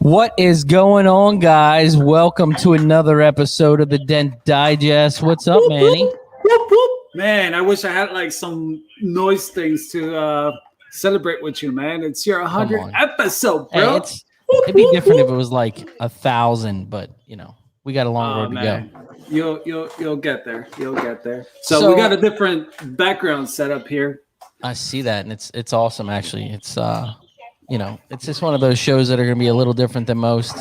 What is going on, guys? Welcome to another episode of the Dent Digest. What's up, Manny? Whoop, whoop. Man, I wish I had like some noise things to celebrate with you, man. It's your 100th episode, bro. Hey, it'd be different if it was like 1,000, but you know, we got a long road to go. You'll get there. You'll get there. So we got a different background set up here. I see that, and it's awesome. Actually, it's it's just one of those shows that are going to be a little different than most.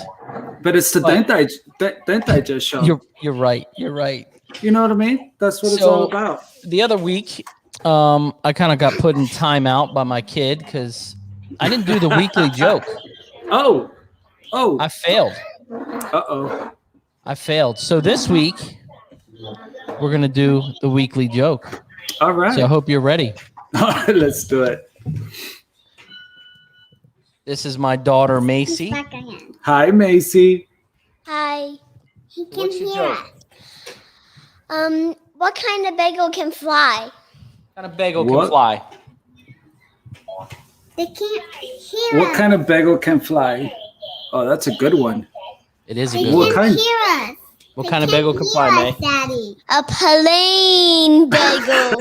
But it's the Dent Digest show. You're right. You're right. You know what I mean? That's what it's all about. The other week, I kind of got put in timeout by my kid because I didn't do the weekly joke. Oh, I failed. I failed. So this week, we're going to do the weekly joke. All right. So I hope you're ready. Let's do it. This is my daughter, Macy. Hi, Macy. Hi. He can What's your hear joke? us. What kind of bagel can fly? What kind of bagel can fly? They can't hear What us. kind of bagel can fly? Oh, that's a good one. It is a They good What one. can't kind? hear us. What They kind of can't bagel can hear fly, us, May? Daddy. A plain bagel.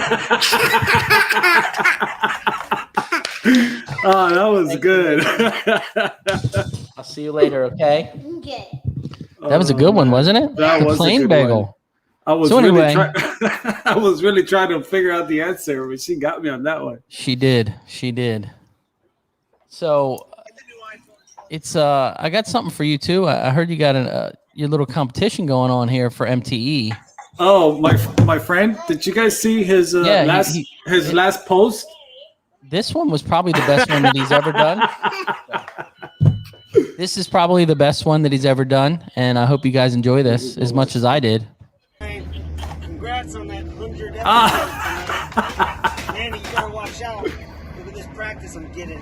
Oh, that was good. I'll see you later, okay? Okay. That was a good one, wasn't it? That The was a plain good bagel. one. I was So really anyway. I was really trying to figure out the answer, but she got me on that one. She did. She did. So it's I got something for you too. I heard you got your little competition going on here for MTE. Oh, my friend, did you guys see his last post? This one was probably the best one that he's ever done. This is probably the best one that he's ever done, and I hope you guys enjoy this as much as I did. Congrats on that 100 episodes. Manny, you gotta watch out. Look at this practice I'm getting.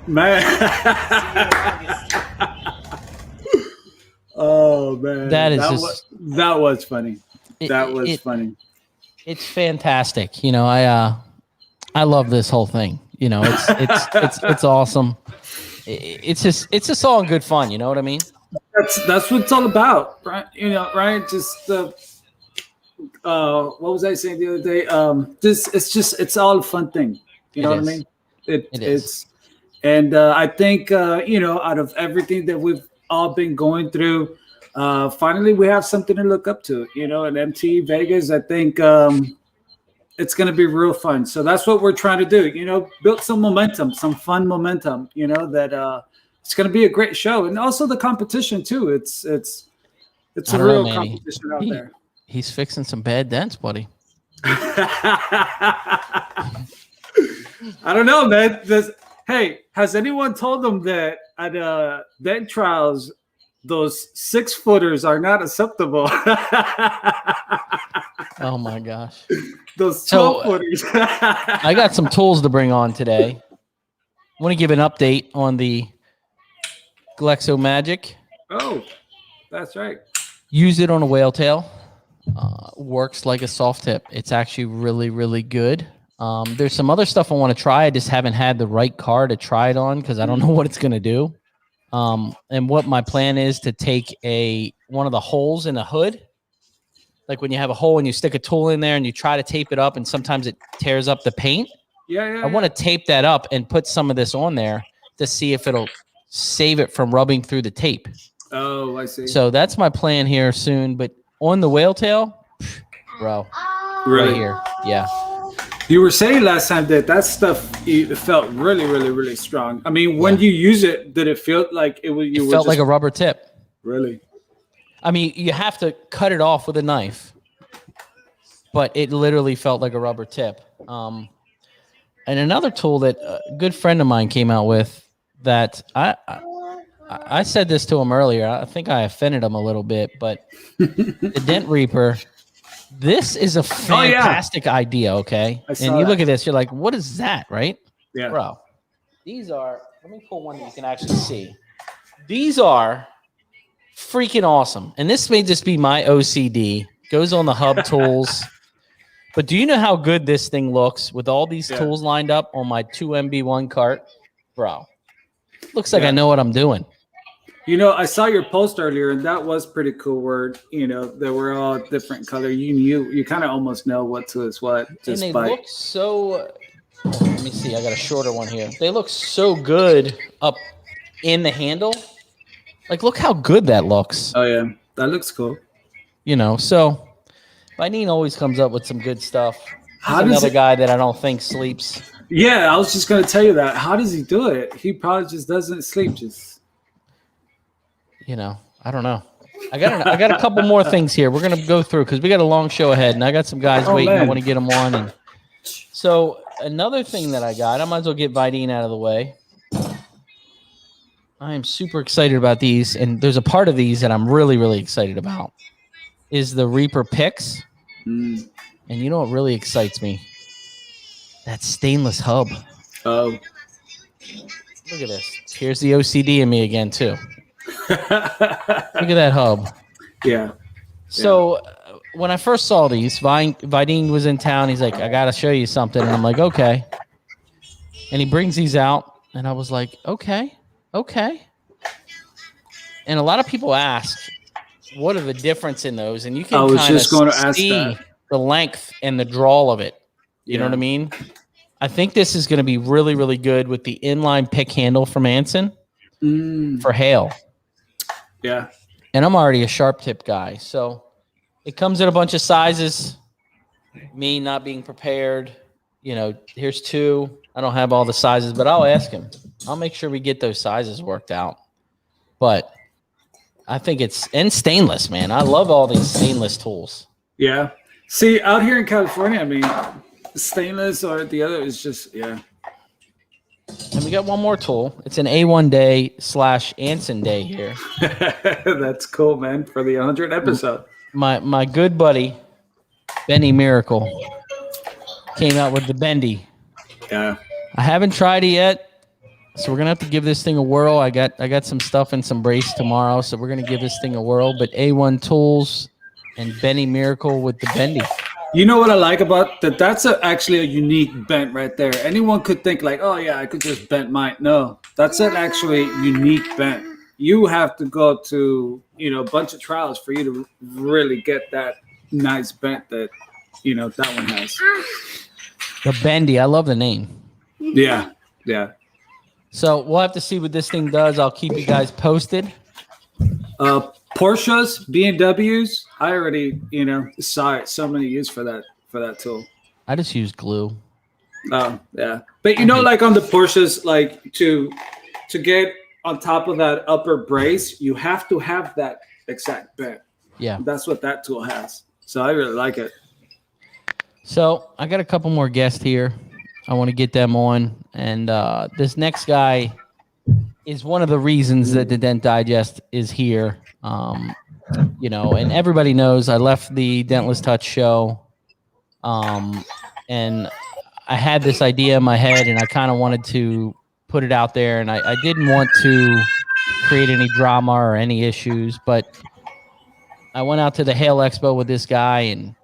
Man. Oh man. That was funny. That was funny. It's fantastic. You know, I love this whole thing. You know, it's awesome. It's just all good fun. You know what I mean? That's what it's all about, right? You know, right? Just what was I saying the other day? It's all a fun thing. You know what I mean? It is. And I think out of everything that we've all been going through, finally we have something to look up to. You know, in MTE Vegas, I think it's going to be real fun. So that's what we're trying to do. You know, build some momentum, some fun momentum. You know that it's going to be a great show, and also the competition too. It's a real competition out there. He's fixing some bad dents, buddy. I don't know, man. Hey, has anyone told them that at dent trials, those 6-footers are not acceptable? Oh my gosh. Those 12-footers. I got some tools to bring on today. I want to give an update on the Glexo Magic. Oh, that's right. Use it on a whale tail. Works like a soft tip. It's actually really, really good. There's some other stuff I want to try. I just haven't had the right car to try it on because I don't know what it's going to do. And what my plan is to take one of the holes in a hood, like when you have a hole and you stick a tool in there and you try to tape it up and sometimes it tears up the paint. Yeah. I want to tape that up and put some of this on there to see if it'll save it from rubbing through the tape. Oh, I see. So that's my plan here soon. But on the whale tail, bro, right here. Yeah. You were saying last time that stuff it felt really, really, really strong. I mean, when you use it, did it feel like it was? It felt like a rubber tip. Really? I mean, you have to cut it off with a knife, but it literally felt like a rubber tip. And another tool that a good friend of mine came out with that I said this to him earlier. I think I offended him a little bit, but the Dent Reaper. This is a fantastic idea, okay? And you look at this, you're like, what is that, right? Yeah. Bro, these are, let me pull one that you can actually see. These are freaking awesome. And this may just be my OCD. Goes on the hub tools. But do you know how good this thing looks with all these tools lined up on my 2MB1 cart? Bro, looks like I know what I'm doing. You know, I saw your post earlier, and that was pretty cool. Where they were all different color. You kind of almost know what to is what. Just and they look so. Let me see. I got a shorter one here. They look so good up in the handle. Like, look how good that looks. Oh yeah, that looks cool. So Vidine always comes up with some good stuff. He's another guy that I don't think sleeps. Yeah, I was just gonna tell you that. How does he do it? He probably just doesn't sleep. I don't know. I got a couple more things here. We're gonna go through because we got a long show ahead, and I got some guys waiting. Man. I want to get them on. And so another thing that I got, I might as well get Vidine out of the way. I am super excited about these, and there's a part of these that I'm really, really excited about. Is the Reaper picks, and you know what really excites me? That stainless hub. Oh, look at this. Here's the OCD in me again too. Look at that hub. Yeah. So when I first saw these, Vidine was in town. He's like, I got to show you something. And I'm like, okay. And he brings these out. And I was like, okay. And a lot of people ask, what are the difference in those? And you can kind of see the length and the drawl of it. You know what I mean? I think this is going to be really, really good with the inline pick handle from Anson for hail. Yeah. And I'm already a sharp tip guy. So it comes in a bunch of sizes. Me not being prepared. Here's 2. I don't have all the sizes, but I'll ask him. I'll make sure we get those sizes worked out. But I think it's stainless, man. I love all these stainless tools. Yeah. See, out here in California, I mean, stainless or the other is just, yeah. And we got one more tool. It's an A1 day / Anson day here. That's cool, man, for the 100th episode. My good buddy, Benny Miracle, came out with the Bendy. Yeah. I haven't tried it yet, so we're going to have to give this thing a whirl. I got some stuff and some brace tomorrow, so we're going to give this thing a whirl. But A1 Tools and Benny Miracle with the Bendy. You know what I like about that? That's actually a unique bent right there. Anyone could think like, oh, yeah, I could just bent mine. No, that's an actually unique bent. You have to go to, a bunch of trials for you to really get that nice bent that, that one has. The Bendy. I love the name. Yeah. Yeah. So we'll have to see what this thing does. I'll keep you guys posted. Porsches, BMWs, I already, saw it. So many use for that tool. I just use glue. Oh, yeah. But like on the Porsches, like to get on top of that upper brace, you have to have that exact bent. Yeah. That's what that tool has. So I really like it. So I got a couple more guests here. I want to get them on. And this next guy is one of the reasons that the Dent Digest is here. And everybody knows I left the Dentless Touch show. And I had this idea in my head and I kind of wanted to put it out there. And I didn't want to create any drama or any issues, but I went out to the Hail Expo with this guy and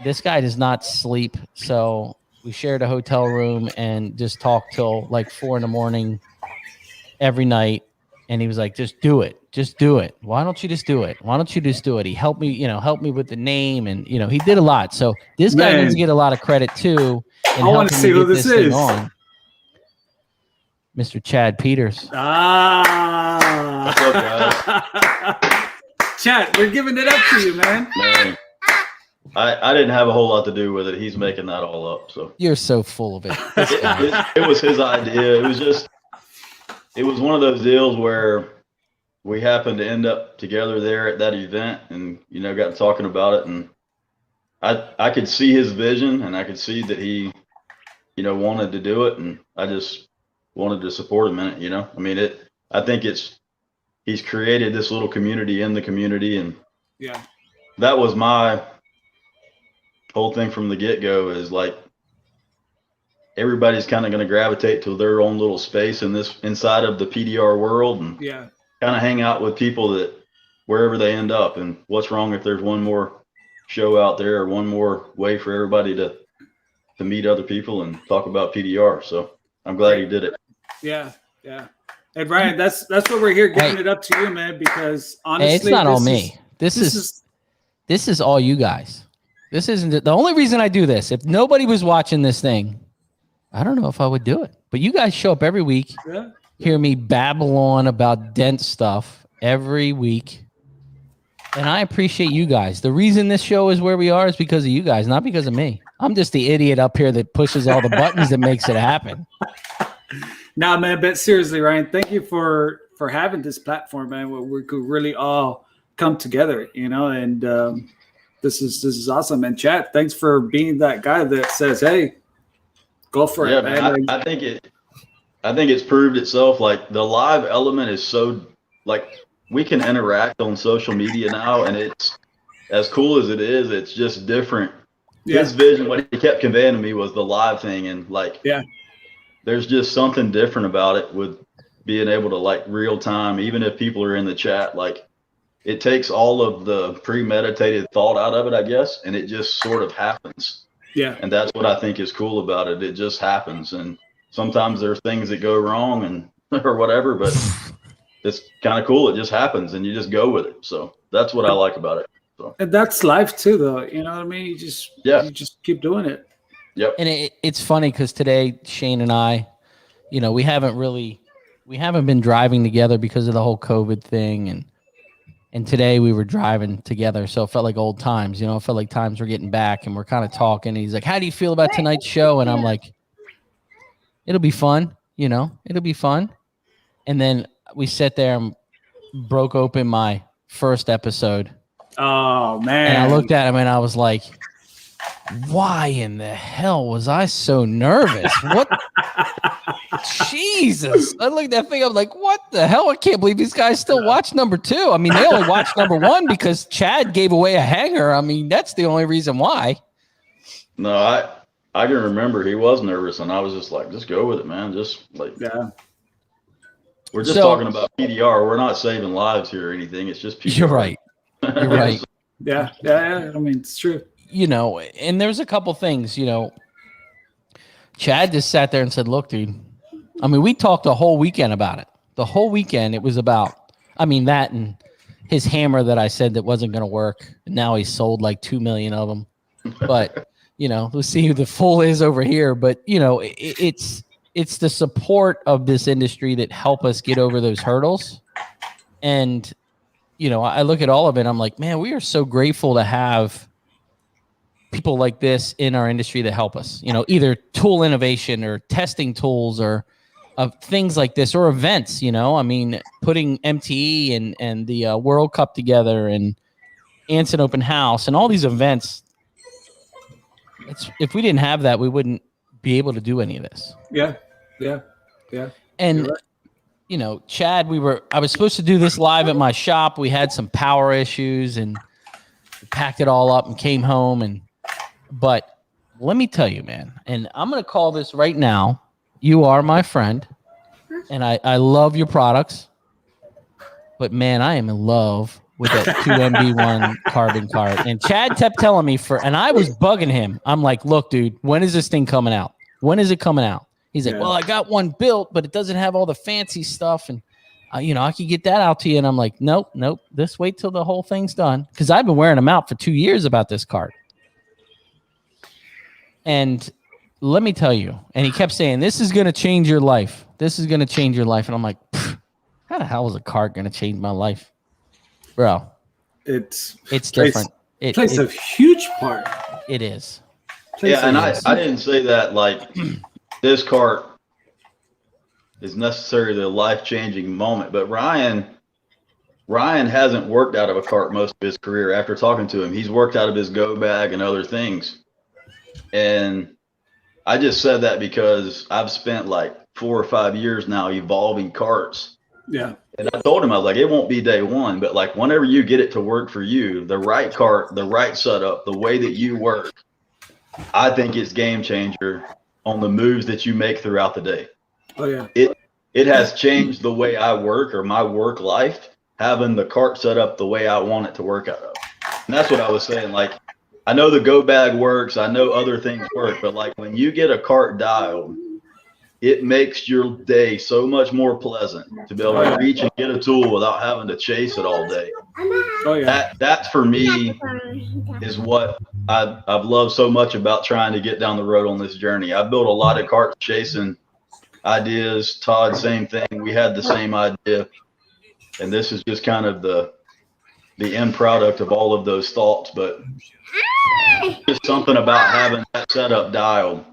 this guy does not sleep. So we shared a hotel room and just talked till like 4 a.m. every night. And he was like, just do it. Just do it. Why don't you just do it? Why don't you just do it? He helped me, help me with the name. And, he did a lot. So this guy needs to get a lot of credit too. I want to see who this is. Mr. Chad Peters. What's up, guys? Chad, we're giving it up to you, man. I didn't have a whole lot to do with it. He's making that all up. So you're so full of it. It was his idea. It was one of those deals where we happened to end up together there at that event and, got talking about it. And I could see his vision and I could see that he, wanted to do it. And I just wanted to support him in it, I think he's created this little community in the community. And yeah, that was my whole thing from the get-go is like, everybody's kind of going to gravitate to their own little space inside of the PDR world and kind of hang out with people that wherever they end up. And what's wrong if there's one more show out there or one more way for everybody to meet other people and talk about PDR. So I'm glad he did it. Yeah. Yeah. And Ryan, that's what we're here giving it up to you, man. Because honestly, it's not all me. This is all you guys. This isn't the only reason I do this. If nobody was watching this thing, I don't know if I would do it. But you guys show up every week, hear me babble on about dent stuff every week. And I appreciate you guys. The reason this show is where we are is because of you guys, not because of me. I'm just the idiot up here that pushes all the buttons that makes it happen. Nah, man, but seriously, Ryan, thank you for having this platform, man, where we could really all come together, and this is awesome. And Chad, thanks for being that guy that says, hey, go for it, man. I think it's proved itself. Like the live element is so we can interact on social media now, and it's as cool as it is. It's just different. Yeah. His vision, what he kept conveying to me, was the live thing, and there's just something different about it with being able to real time, even if people are in the chat. It takes all of the premeditated thought out of it, I guess, and it just sort of happens. Yeah, and that's what I think is cool about it. It just happens, and sometimes there's things that go wrong and or whatever, but it's kind of cool. It just happens, and you just go with it. So that's what I like about it. So. And that's life too, though. You know what I mean? You just keep doing it. Yep. And it's funny because today Shane and I, we haven't been driving together because of the whole COVID thing, and today we were driving together, so it felt like old times. It felt like times were getting back, and we're kind of talking. And he's like, "How do you feel about tonight's show?" And I'm like, "It'll be fun. It'll be fun." And then we sat there and broke open my first episode. Oh, man. And I looked at him and I was like, why in the hell was I so nervous? What? Jesus. I looked at that thing. I'm like, what the hell? I can't believe these guys still watch number 2. I mean, they only watched number 1 because Chad gave away a hanger. I mean, that's the only reason why. No, I can remember he was nervous, and I was just like, just go with it, man. We're just talking about PDR. We're not saving lives here or anything. It's just PDR. You're right. You're right. Yeah. I mean, it's true. And there's a couple things, Chad just sat there and said, look, dude, I mean, we talked the whole weekend about it. The whole weekend it was about, that and his hammer that I said that wasn't going to work. And now he's sold like 2 million of them. But, we'll see who the fool is over here. But, it's the support of this industry that help us get over those hurdles. And, I look at all of it. I'm like, man, we are so grateful to have people like this in our industry that help us, either tool innovation or testing tools or things like this or events, putting MTE and the World Cup together and Anson Open House and all these events. If we didn't have that, we wouldn't be able to do any of this. Yeah. And, Chad, I was supposed to do this live at my shop. We had some power issues and packed it all up and came home. But let me tell you, man, and I'm going to call this right now. You are my friend, and I love your products. But, man, I am in love with that 2MB1 carbon cart. And Chad kept telling me and I was bugging him. I'm like, look, dude, when is this thing coming out? When is it coming out? He's like, well, I got one built, but it doesn't have all the fancy stuff. And, I could get that out to you. And I'm like, nope. Just wait till the whole thing's done. Because I've been wearing them out for 2 years about this cart. And let me tell you, and he kept saying, this is going to change your life. This is going to change your life. And I'm like, how the hell is a cart going to change my life? Bro, it's different. It plays a huge part. It is. Yeah, and I didn't say that this cart is necessarily the life-changing moment, but Ryan hasn't worked out of a cart most of his career. After talking to him, he's worked out of his go bag and other things. And I just said that because I've spent 4 or 5 years now evolving carts. Yeah. And I told him, I was like, it won't be day one, but whenever you get it to work for you, the right cart, the right setup, the way that you work, I think it's game changer on the moves that you make throughout the day. Oh yeah. It has changed the way I work or my work life, having the cart set up the way I want it to work out of. And that's what I was saying. I know the go bag works, I know other things work, but when you get a cart dialed it makes your day so much more pleasant to be able to reach and get a tool without having to chase it all day. Oh yeah. That for me is what I've loved so much about trying to get down the road on this journey. I built a lot of carts chasing ideas. Todd, same thing. We had the same idea, and this is just kind of the end product of all of those thoughts. But just something about having that setup dialed,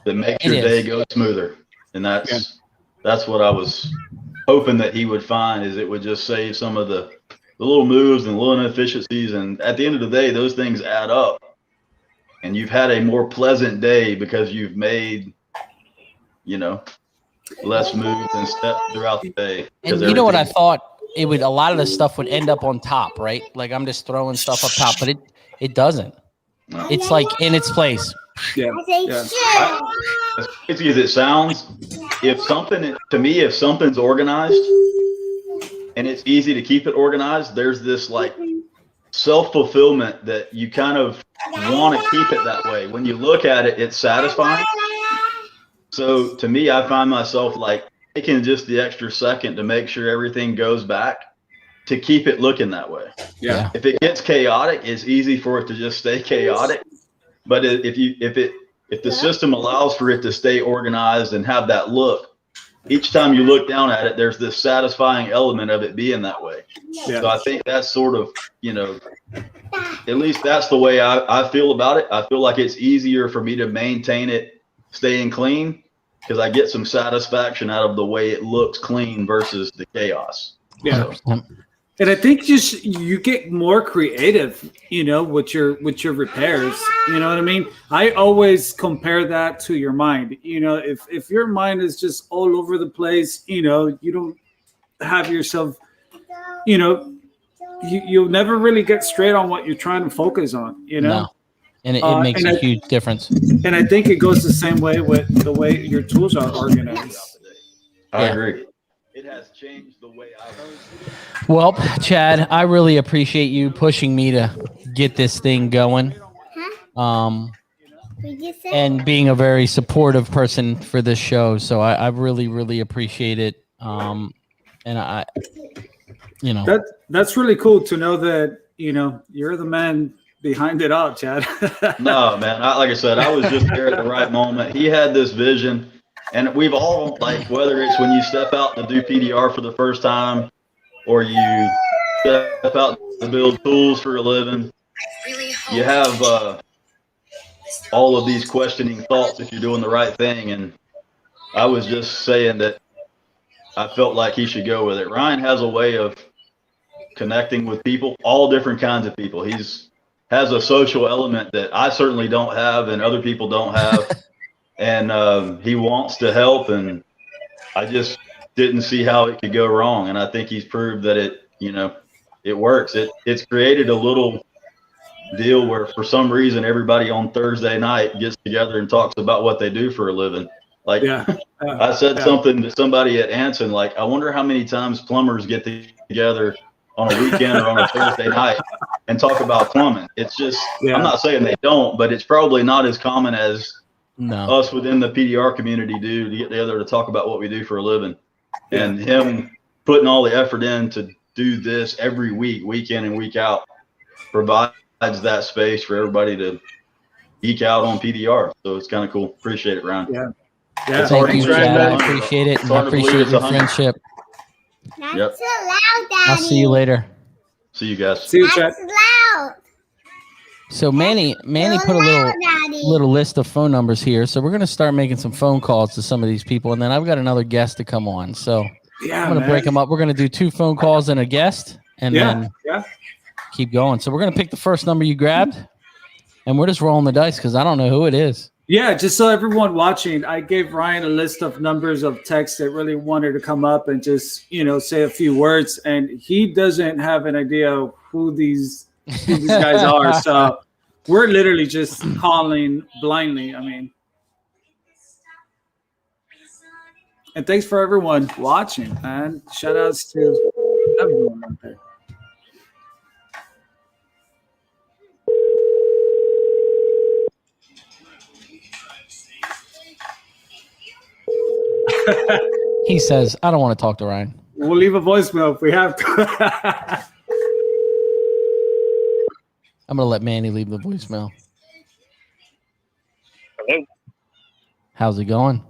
that makes your day go smoother. And that's what I was hoping that he would find, is it would just save some of the little moves and little inefficiencies. And at the end of the day, those things add up, and you've had a more pleasant day because you've made, less moves and steps throughout the day. And you know what I thought? It would, a lot of the stuff would end up on top, right? Like I'm just throwing stuff up top, but it doesn't. No. It's like in its place. Yeah. As crazy as it sounds, if something's organized and it's easy to keep it organized, there's this like self-fulfillment that you kind of want to keep it that way. When you look at it, it's satisfying. So to me, I find myself like taking just the extra second to make sure everything goes back to keep it looking that way. Yeah. If it gets chaotic, it's easy for it to just stay chaotic. But if the system allows for it to stay organized and have that look, each time you look down at it, there's this satisfying element of it being that way. Yeah. So I think that's sort of, at least that's the way I feel about it. I feel like it's easier for me to maintain it staying clean because I get some satisfaction out of the way it looks clean versus the chaos. Yeah. And I think just you get more creative, with your repairs. You know what I mean? I always compare that to your mind. If your mind is just all over the place, you don't have yourself, you'll never really get straight on what you're trying to focus on, No. And it makes a huge difference. And I think it goes the same way with the way your tools are organized. I agree. It has changed the way I learn. Well, Chad, I really appreciate you pushing me to get this thing going. And being a very supportive person for this show. So I really, really appreciate it. And that's really cool to know that, you're the man behind it all, Chad. No, man. Like I said, I was just there at the right moment. He had this vision. And we've all, like, whether it's when you step out to do PDR for the first time or you step out to build tools for a living, you have all of these questioning thoughts if you're doing the right thing. And I was just saying that I felt like he should go with it. Ryan has a way of connecting with people, all different kinds of people. Has a social element that I certainly don't have and other people don't have. And he wants to help, and I just didn't see how it could go wrong. And I think he's proved that it works. It's created a little deal where for some reason everybody on Thursday night gets together and talks about what they do for a living. Like I said something to somebody at Anson, like, I wonder how many times plumbers get together on a weekend or on a Thursday night and talk about plumbing. It's just, I'm not saying they don't, but it's probably not as common as us within the PDR community do to get together to talk about what we do for a living. And him putting all the effort in to do this every week, week in and week out, provides that space for everybody to geek out on PDR. So it's kind of cool. Appreciate it, Ryan. Yeah. Thank you, Chad. I appreciate it. And I appreciate your friendship. That's so loud, Daddy. I'll see you later. See you guys. See you, Chad. That's loud. So Manny put a little list of phone numbers here. So we're going to start making some phone calls to some of these people. And then I've got another guest to come on. So I'm going to break them up. We're going to do 2 phone calls and a guest, and then keep going. So we're going to pick the first number you grabbed, and we're just rolling the dice because I don't know who it is. Yeah, just so everyone watching, I gave Ryan a list of numbers of texts that really wanted to come up and just, say a few words. And he doesn't have an idea who these guys are. So we're literally just calling blindly. I mean, and thanks for everyone watching, and shout outs to everyone out there. He says, I don't want to talk to Ryan. We'll leave a voicemail if we have to. I'm going to let Manny leave the voicemail. Hello. How's it going?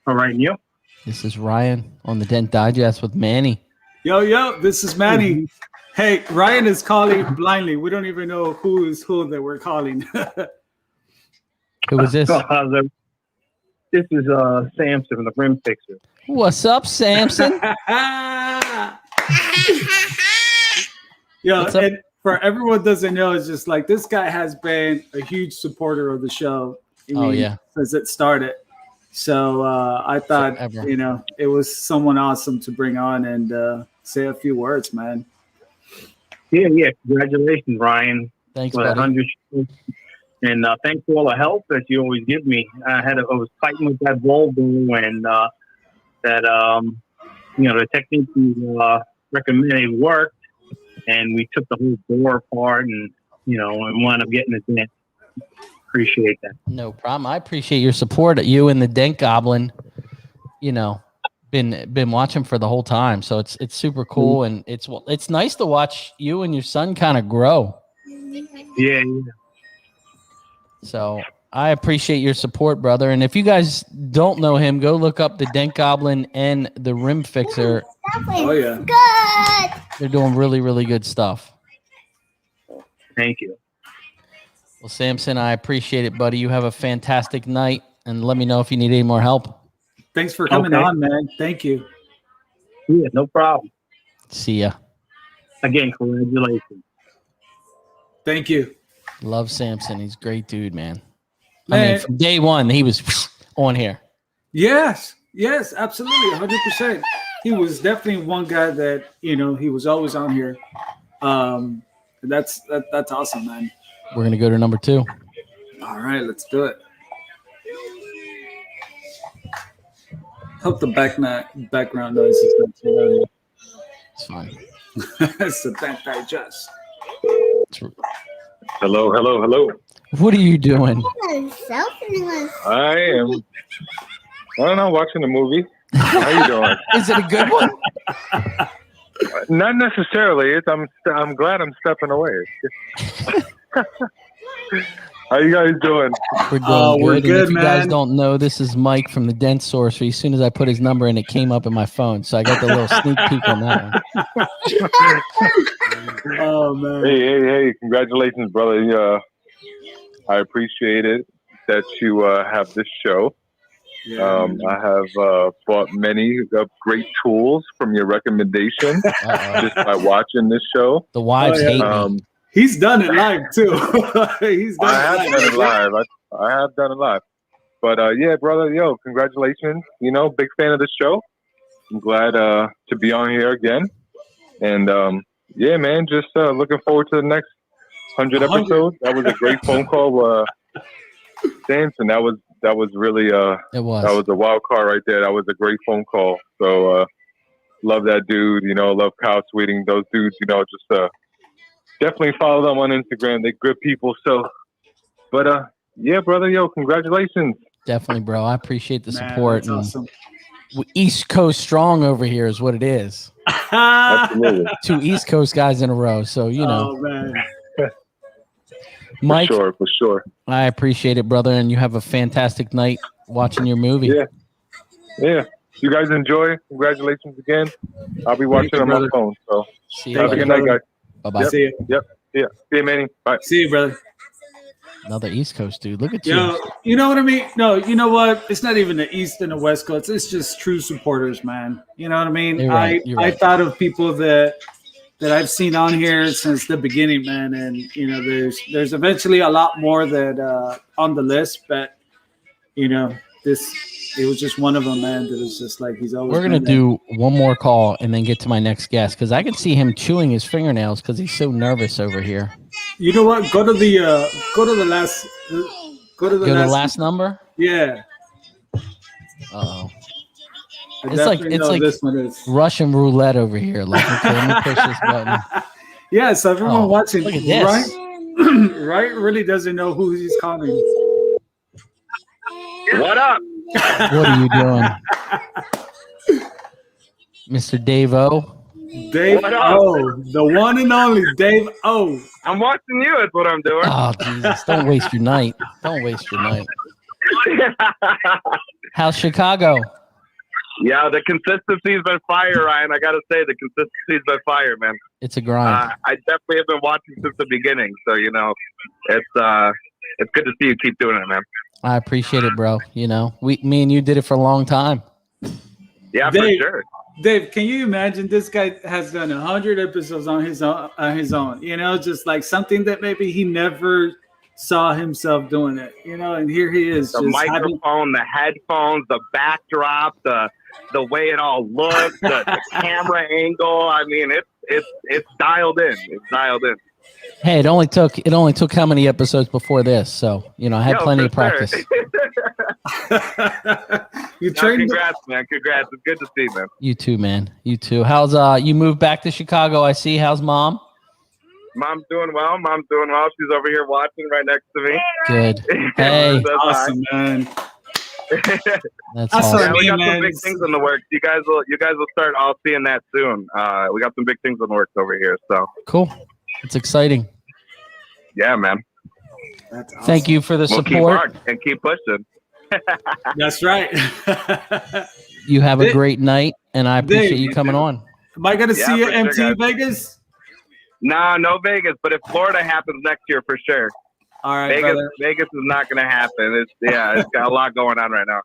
All right, and you? This is Ryan on the Dent Digest with Manny. Yo, this is Manny. Hey, Ryan is calling blindly. We don't even know who is who that we're calling. Who is this? This is Samson, the rim fixer. What's up, Samson? Yo, What's up? and for everyone who doesn't know, it's just like this guy has been a huge supporter of the show. Since it started. So I thought, Forever. it was someone awesome to bring on and say a few words, man. Yeah. Congratulations, Ryan. Thanks, For buddy. 100 shows. And thanks for all the help that you always give me. I was fighting with that bulb and the technique you recommended worked, and we took the whole door apart and wound up getting it in. Appreciate that. No problem. I appreciate your support. You and the Dent Goblin, been watching for the whole time. So it's super cool, and it's nice to watch you and your son kind of grow. Yeah. So I appreciate your support, brother. And if you guys don't know him, go look up the Dent Goblin and the Rim Fixer. Oh yeah, Good. They're doing really, really good stuff. Thank you. Well, Samson, I appreciate it, buddy. You have a fantastic night, and let me know if you need any more help. thanks for coming on, man. Thank you. Yeah, no problem. See ya. Again, congratulations. Thank you. Love Samson. He's a great dude, man. I Man. mean, from day one, he was on here. Yes, absolutely, 100%. He was definitely one guy that he was always on here. That's awesome, man. We're going to go to number 2. All right, let's do it. Hope the background noise is not too loud. It's fine. It's the Dent Digest. Hello. What are you doing? I am, watching a movie. How you doing? Is it a good one? Not necessarily. I'm glad I'm stepping away. How you guys doing? We're doing we're good. good, And if you guys man. don't know, this is Mike from the Dent Sorcery. As soon as I put his number in, it came up in my phone. So I got the little sneak peek on that one. Oh man. Hey! Congratulations, brother. I appreciate it that you have this show. Yeah. I have bought many great tools from your recommendation just by watching this show. The wives hate me. He's done it live too. I have done it live. I have done it live. But yeah, brother, congratulations. Big fan of the show. I'm glad to be on here again. And yeah, man, just looking forward to the next 100 episodes. That was a great phone call, Samson. That was really It was. that was a wild card right there. That was a great phone call. So love that dude. Love Kyle Sweeting. Those dudes. Just definitely follow them on Instagram. They're good people. So, but yeah, brother, congratulations. Definitely, bro. I appreciate the Man, support. that's awesome. East Coast strong over here is what it is. Absolutely. 2 East Coast guys in a row. So, Oh man. Mike, For sure. I appreciate it, brother. And you have a fantastic night watching your movie. Yeah. You guys enjoy. Congratulations again. I'll be watching on my brother. phone. So See you. have a buddy. good night, guys. Bye-bye. Yep. See you. Yep. Yeah. See you, Manny. Bye. See you, brother. Another East Coast dude. Look at you. Yo, you know what I mean? No, you know what? It's not even the East and the West Coast. It's just true supporters, man. You know what I mean? You're right, you're right. I thought of people that I've seen on here since the beginning, man. And there's eventually a lot more that on the list, but it was just one of them, man. That is just like he's always. We're going to been there. do one more call and then get to my next guest because I can see him chewing his fingernails because he's so nervous over here. You know what? Go to the last. Go to the last number? Yeah. Uh-oh. I It's like definitely know this one is. Russian roulette over here. Like, okay, let me push this button. Yeah, so everyone Oh, watching, look at this. right really doesn't know who he's calling. What up? What are you doing? Mr. Dave O. Dave O, the one and only Dave O. I'm watching you. That's what I'm doing. Oh, Jesus. Don't waste your night. Don't waste your night. How's Chicago? Yeah, the consistency's been fire, Ryan. I got to say, the consistency's been fire, man. It's a grind. I definitely have been watching since the beginning. So, you know, it's good to see you keep doing it, man. I appreciate it, bro. You know, me and you did it for a long time. Yeah, Dave, for sure. Dave, can you imagine this guy has done 100 episodes on his own? You know, just like something that maybe he never saw himself doing it. You know, and here he is. The just microphone, the headphones, the backdrop, the way it all looks, the camera angle. I mean, it's dialed in. It's dialed in. Hey, it only took how many episodes before this? So, you know, I had plenty of practice. You trained. Congrats, man. Congrats. It's good to see, man. You too, man. You too. How's you moved back to Chicago? I see. How's mom? Mom's doing well. She's over here watching right next to me. Good. Hey. Awesome, man. That's awesome. Yeah, we got some big things in the works. You guys will start all seeing that soon. We got some big things in the works over here. So cool. It's exciting. Yeah, man. That's awesome. Thank you for the support. Keep hard and keep pushing. That's right. You have a great night, and I appreciate you coming on. Am I going to see you at MT sure, Vegas? Nah, no Vegas. But if Florida happens next year, for sure. All right, Vegas is not going to happen. It's got a lot going on right now.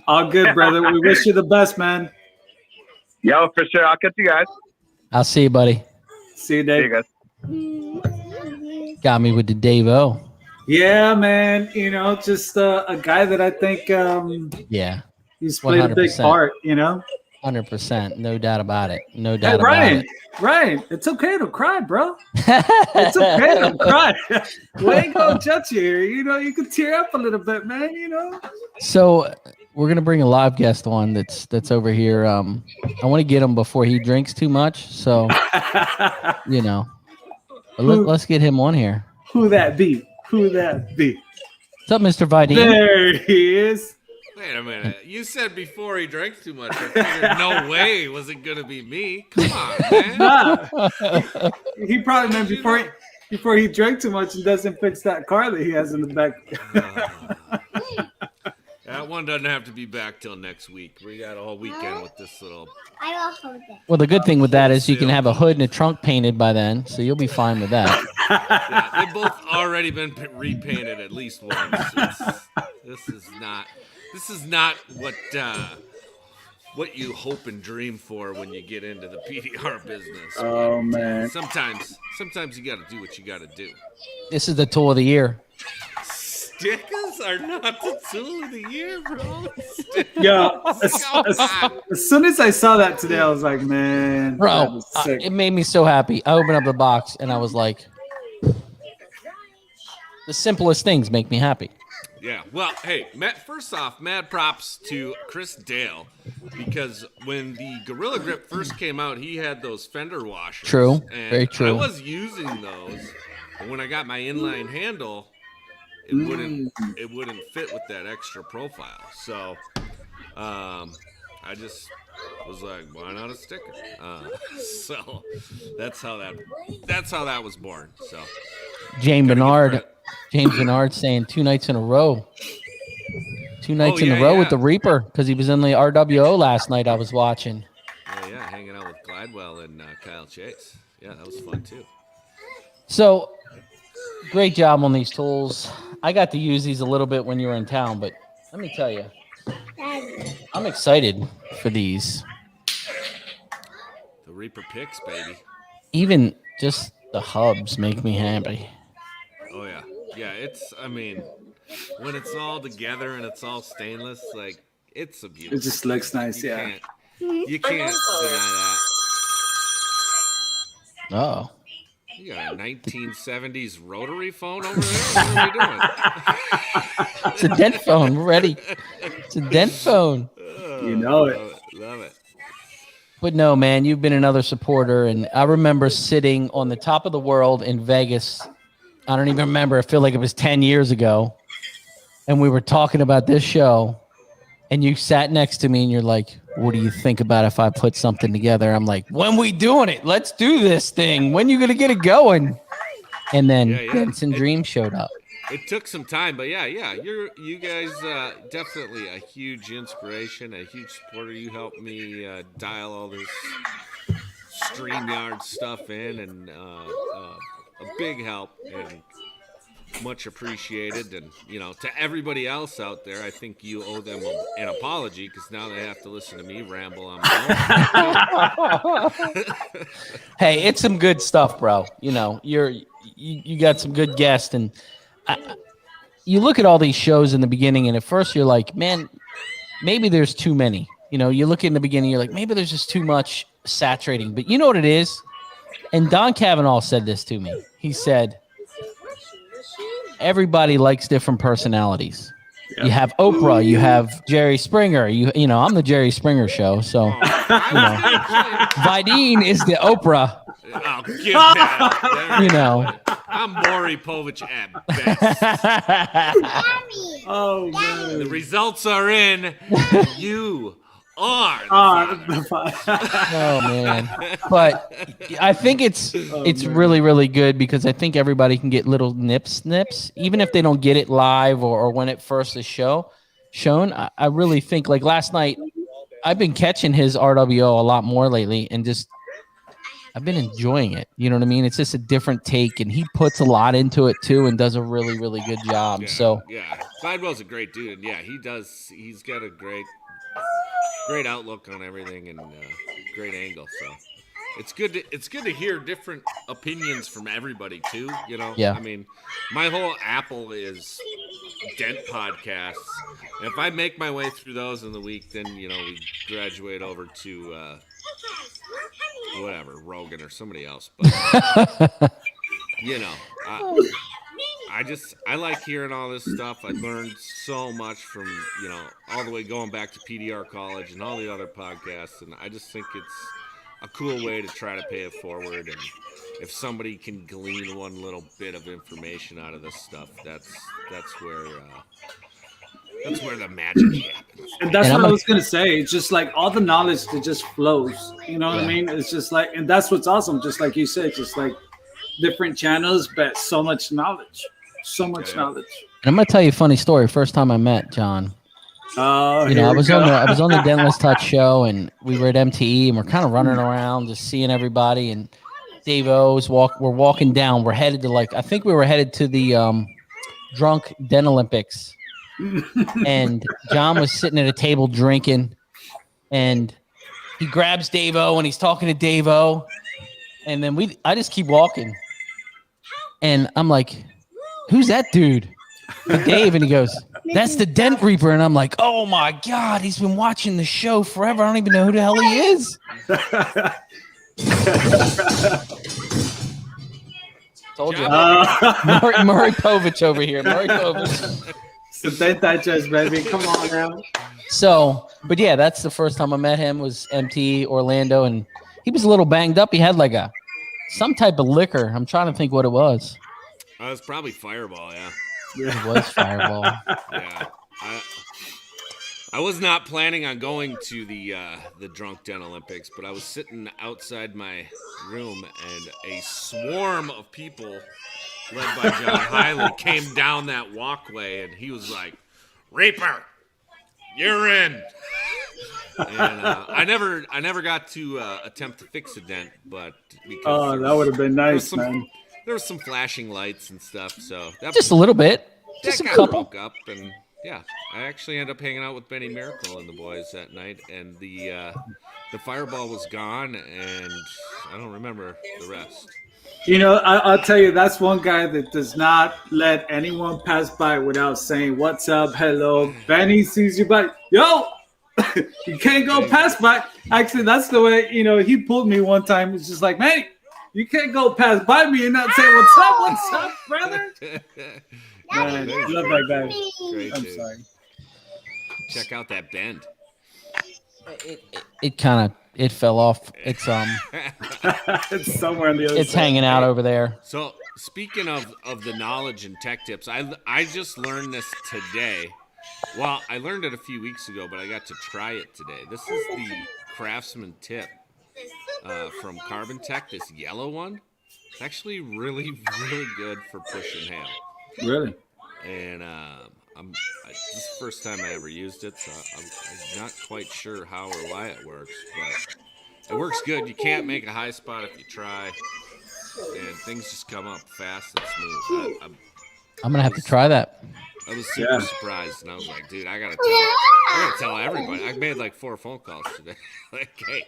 All good, brother. We wish you the best, man. Yo, for sure. I'll catch you guys. I'll see you, buddy. See you, Dave. See you guys. Got me with the Dave O. Yeah, man. You know, just a guy that I think yeah, he's played 100%. A big part, you know? 100%. No doubt about it. No doubt Ryan, about it. Ryan, it's okay to cry, bro. It's okay to cry. We ain't gonna judge you here. You know, you can tear up a little bit, man, you know? So we're going to bring a live guest on that's over here. I want to get him before he drinks too much. So, you know, let's get him on here. Who that be? Who that be? What's up, Mr. Vidine? There he is. Wait a minute. You said before he drank too much. I figured no way was it going to be me. Come on, man. Nah. He probably meant before he drank too much and doesn't fix that car that he has in the back. That one doesn't have to be back till next week. We got a whole weekend with this little. I will hold it. Well, the good thing with that is you can have a hood and a trunk painted by then, so you'll be fine with that. Yeah, they've both already been repainted at least once. This is not what you hope and dream for when you get into the PDR business. Oh, man. Sometimes you got to do what you got to do. This is the tool of the year. Stickers are not the tool of the year, bro. Yeah. As soon as I saw that today, I was like, man. Bro, it made me so happy. I opened up the box and I was like, the simplest things make me happy. Yeah, well, hey, first off, mad props to Chris Dale, because when the Gorilla Grip first came out, he had those fender washers. True, and very true. I was using those, but when I got my inline handle, it wouldn't fit with that extra profile. So, I just was like, why not a sticker? So that's how that was born. So, James Bernard saying 2 nights in a row. 2 nights in a row with the Reaper because he was in the RWO last night I was watching. Oh, yeah, hanging out with Glidewell and Kyle Chase. Yeah, that was fun, too. So, great job on these tools. I got to use these a little bit when you were in town, but let me tell you, I'm excited for these. The Reaper picks, baby. Even just the hubs make me happy. Oh, yeah. Yeah, when it's all together and it's all stainless, like, it's a beautiful. It just looks nice, you can't deny that. Oh. You got a 1970s rotary phone over there? What are we doing? It's a dent phone. We're ready. It's a dent phone. You know it. Love it. But no, man, you've been another supporter. And I remember sitting on the top of the world in Vegas. I don't even remember. I feel like it was 10 years ago. And we were talking about this show. and you sat next to me and you're like, what do you think about if I put something together? I'm like, when we doing it? Let's do this thing. When you going to get it going? And then Dents and Dreams showed up. It took some time, but yeah, you guys definitely a huge inspiration, a huge supporter. You helped me dial all this StreamYard stuff in, and a big help, and much appreciated. And to everybody else out there, I think you owe them an apology, because now they have to listen to me ramble on my own. Hey, it's some good stuff, bro. You got some good guests, and you look at all these shows in the beginning, and at first you're like, man, maybe there's too many. You look in the beginning, you're like, maybe there's just too much saturating. But you know what it is? And Don Cavanaugh said this to me. He said, everybody likes different personalities. Yeah. You have Oprah, you have Jerry Springer. I'm the Jerry Springer show, so Vidine is the Oprah. I'll give that. I'm Maury Povich at best. Oh man. The results are in. You are. Oh man. But I think it's really, really good, because I think everybody can get little snips, even if they don't get it live or when it first is shown. I really think, like last night, I've been catching his RWO a lot more lately, and just I've been enjoying it. You know what I mean? It's just a different take, and he puts a lot into it too, and does a really, really good job. Sidewell's a great dude, and he does. He's got a great outlook on everything, and great angle. So it's good to hear different opinions from everybody too. I mean, my whole Apple is Dent podcasts. And if I make my way through those in the week, then we graduate over to whatever, Rogan or somebody else. But I like hearing all this stuff. I learned so much from all the way going back to PDR College and all the other podcasts, and I just think it's a cool way to try to pay it forward. And if somebody can glean one little bit of information out of this stuff, that's where the magic happens. And that's what I was gonna say. It's just like all the knowledge that just flows. You know what I mean? It's just like, and that's what's awesome. Just like you said, just like different channels, but so much knowledge. So much knowledge. And I'm gonna tell you a funny story. First time I met John. Oh, I was on the Dentless Touch show, and we were at MTE, and we're kind of running around, just seeing everybody. And Dave O's we're walking down. We're headed to I think we were headed to the Drunk Dent Olympics. And John was sitting at a table drinking, and he grabs Dave O, and he's talking to Dave O, and then I just keep walking, and I'm like, who's that dude? And Dave, and he goes, that's the Dent Reaper. And I'm like, oh my God, he's been watching the show forever. I don't even know who the hell he is. Told you. Maury Povich over here. Maury Povich. The Dent Digest, baby. Come on now. So, but yeah, that's the first time I met him, was MT Orlando, and he was a little banged up. He had like some type of liquor. I'm trying to think what it was. It was probably Fireball, yeah. It was Fireball. Yeah. I was not planning on going to the Drunk Dent Olympics, but I was sitting outside my room, and a swarm of people led by John Hiley came down that walkway, and he was like, Reaper, you're in. And I never got to attempt to fix a dent, but because that would have been nice, man. There was some flashing lights and stuff, so just a little bit, just a couple. Woke up, and I actually ended up hanging out with Benny Miracle and the boys that night, and the Fireball was gone, and I don't remember the rest. I'll tell you, that's one guy that does not let anyone pass by without saying, what's up, hello. Benny sees you by, yo, you can't go past by. Actually, that's the way, he pulled me one time. It's just like, man, you can't go pass by me and not say, what's up, brother? Man, I love that guy. Great, I'm dude. sorry. Check out that bend. It kind of fell off. It's it's somewhere on the other it's side. hanging out over there. So speaking of the knowledge and tech tips, I just learned this today. Well, I learned it a few weeks ago, but I got to try it today. This is the Craftsman tip from Carbon Tech, this yellow one. It's actually really, really good for pushing hail. Really? And this is the first time I ever used it, so I'm not quite sure how or why it works, but it works good. You can't make a high spot if you try, and things just come up fast and smooth. I'm gonna have to try that. I was super surprised, and I was like, dude, I gotta tell everybody. I made like 4 phone calls today. Like, hey,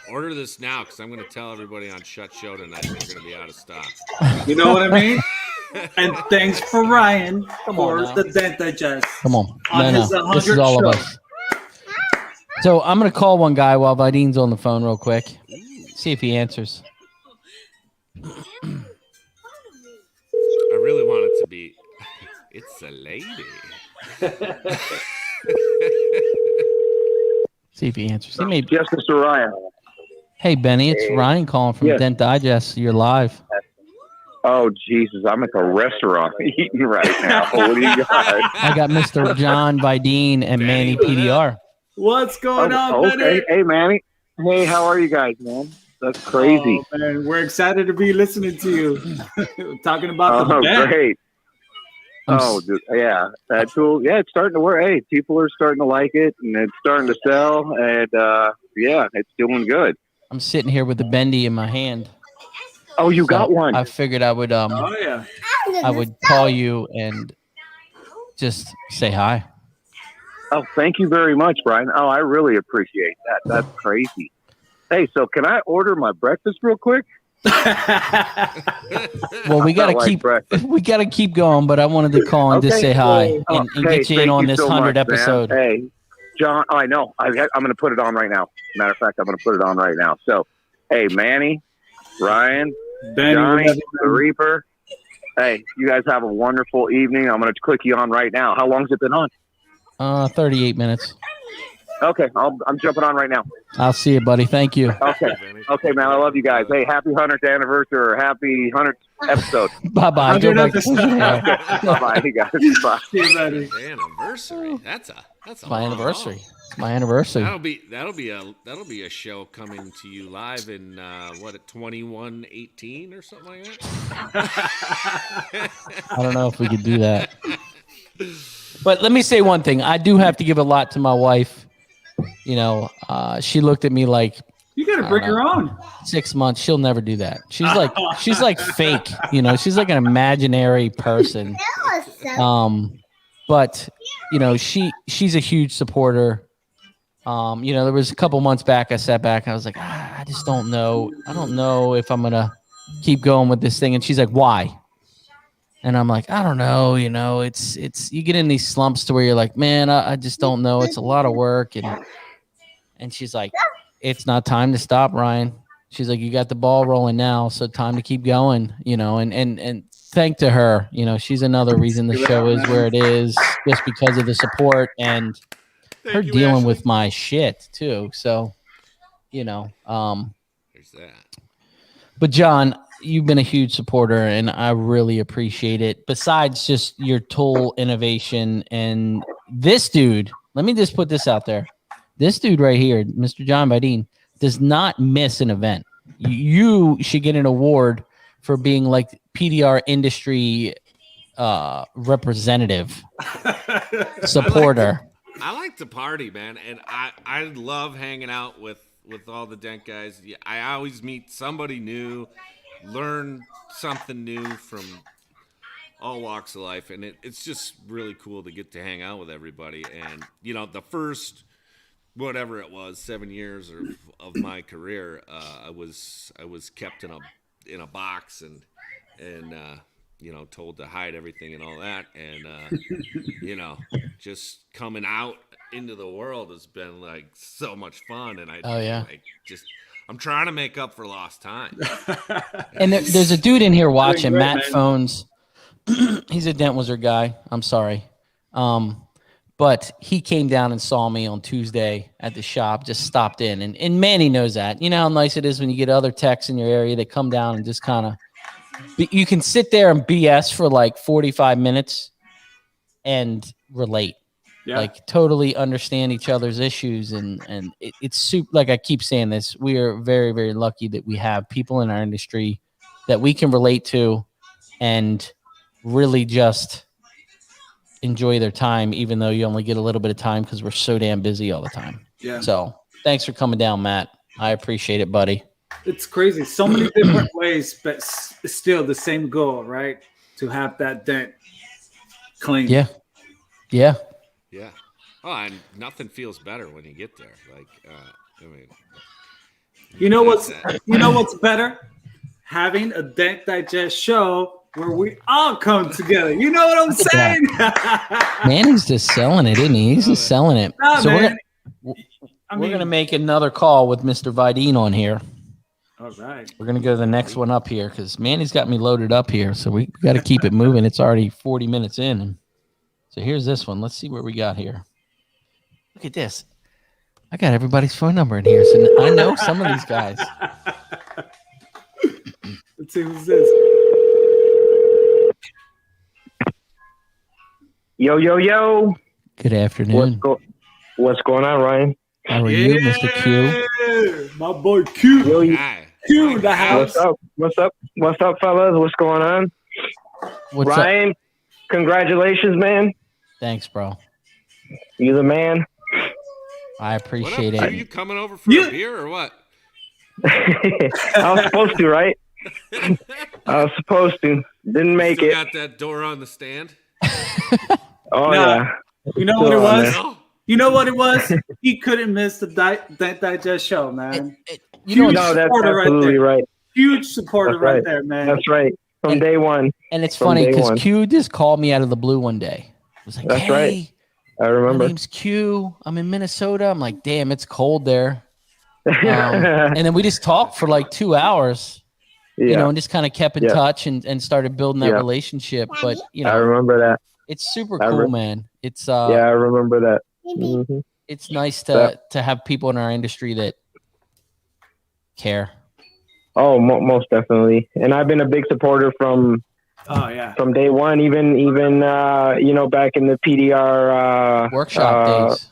order this now, because I'm gonna tell everybody on Shutt Show tonight they're gonna be out of stock. You know what I mean? And thanks for Ryan for the Dent Digest. Come on. No. This is all of us. So I'm going to call one guy while Videen's on the phone real quick. See if he answers. I really want it to be, it's a lady. See if he answers. He may... Yes, Mr. Ryan. Hey, Benny, it's Ryan calling from Dent Digest. You're live. Oh, Jesus, I'm at the restaurant eating right now. What do you got? I got Mr. John Videen and Manny PDR. What's going on, okay. Benny? Hey, Manny. Hey, how are you guys, man? That's crazy. Oh, man, we're excited to be listening to you. Talking about the band. Great. Dude, yeah. That's cool. Yeah, it's starting to work. Hey, people are starting to like it, and it's starting to sell, and yeah, it's doing good. I'm sitting here with the bendy in my hand. Oh, you got one. I figured I would I would call you and just say hi. Oh, thank you very much, Brian. Oh, I really appreciate that. That's crazy. Hey, so can I order my breakfast real quick? Well, we gotta keep going, but I wanted to call and just say hi and get you in on this 100 episode. Man. Hey, John, I know. I'm going to put it on right now. Matter of fact, I'm going to put it on right now. So, hey, Manny, Ryan, Benny, Johnny, the Reaper. Hey, you guys have a wonderful evening. I'm going to click you on right now. How long's it been on? 38 minutes. Okay, I'm jumping on right now. I'll see you, buddy. Thank you. Okay, man. I love you guys. Hey, happy 100th anniversary or happy 100th episode. Bye-bye. Go back. Bye-bye, you guys. Bye. See you, buddy. Anniversary. That's my anniversary. It's my anniversary. That'll be a show coming to you live in 2118 or something like that. I don't know if we could do that. But let me say one thing. I do have to give a lot to my wife. You know, she looked at me like, you gotta bring her on. 6 months. She'll never do that. She's like fake. You know, she's like an imaginary person. But you know, she's a huge supporter. You know, there was a couple months back I sat back and I was like, I just don't know. I don't know if I'm gonna keep going with this thing. And she's like, why? And I'm like, I don't know. You know, it's you get in these slumps to where you're like, man, I just don't know. It's a lot of work. And she's like, it's not time to stop, Ryan. She's like, you got the ball rolling now, so time to keep going. You know, and thank to her. You know, she's another reason the show is where it is, just because of the support and her dealing with my shit too. So, you know, there's that. But John, you've been a huge supporter and I really appreciate it. Besides just your tool innovation and this dude, let me just put this out there. This dude right here, Mr. John Videen, does not miss an event. You should get an award for being like PDR industry representative supporter. I like to party, man, and I love hanging out with all the Dent guys. I always meet somebody new, learn something new from all walks of life, and it's just really cool to get to hang out with everybody. And you know, the first whatever it was 7 years of my career, I was kept in a box and you know, told to hide everything and all that. And, you know, just coming out into the world has been like so much fun. And I'm trying to make up for lost time. And there's a dude in here watching, Matt Phones. He's a Dent Wizard guy. I'm sorry. But he came down and saw me on Tuesday at the shop, just stopped in. And Manny knows that. You know how nice it is when you get other techs in your area that come down and just kind of, you can sit there and BS for like 45 minutes and relate. like totally understand each other's issues. And it's super, like I keep saying this, we are very, very lucky that we have people in our industry that we can relate to and really just enjoy their time, even though you only get a little bit of time because we're so damn busy all the time. Yeah. So thanks for coming down, Matt. I appreciate it, buddy. It's crazy. So many different ways, but still the same goal, right? To have that dent clean. Yeah. Yeah. Yeah. Oh, and nothing feels better when you get there. Like, I mean, you know what's better? Having a Dent Digest show where we all come together. You know what I'm saying? Manny's just selling it, isn't he? He's just selling it. Nah, so man. we're gonna make another call with Mr. Vidine on here. All right. We're gonna go to the next one up here because Manny's got me loaded up here, so we got to keep it moving. It's already 40 minutes in. So here's this one. Let's see what we got here. Look at this. I got everybody's phone number in here, so I know some of these guys. Let's see who's this. Yo, yo, yo. Good afternoon. What's going on, Ryan? How are you, Mr. Q? My boy Q. Yo, Q in the house. What's up, fellas? What's going on? Ryan, congratulations, man. Thanks, bro. You the man. I appreciate it. Are you coming over for a beer or what? I was supposed to, right? I was supposed to. Didn't make Still it. Got that door on the stand? Oh, yeah. You know what it was? You know what it was? He couldn't miss the Dent Digest show, man. No, that's absolutely right. Huge supporter right. right there, man. That's right. From day one. And it's funny because Q just called me out of the blue one day. I was like, that's hey, right. I remember. My name's Q. I'm in Minnesota. I'm like, damn, it's cold there. And then we just talked for like 2 hours, you know, and just kind of kept in touch and started building that relationship. But, you know, I remember that. It's super cool, man. It's yeah, I remember that. Mm-hmm. It's nice to have people in our industry that care. Oh, most definitely. And I've been a big supporter from day one, even you know, back in the PDR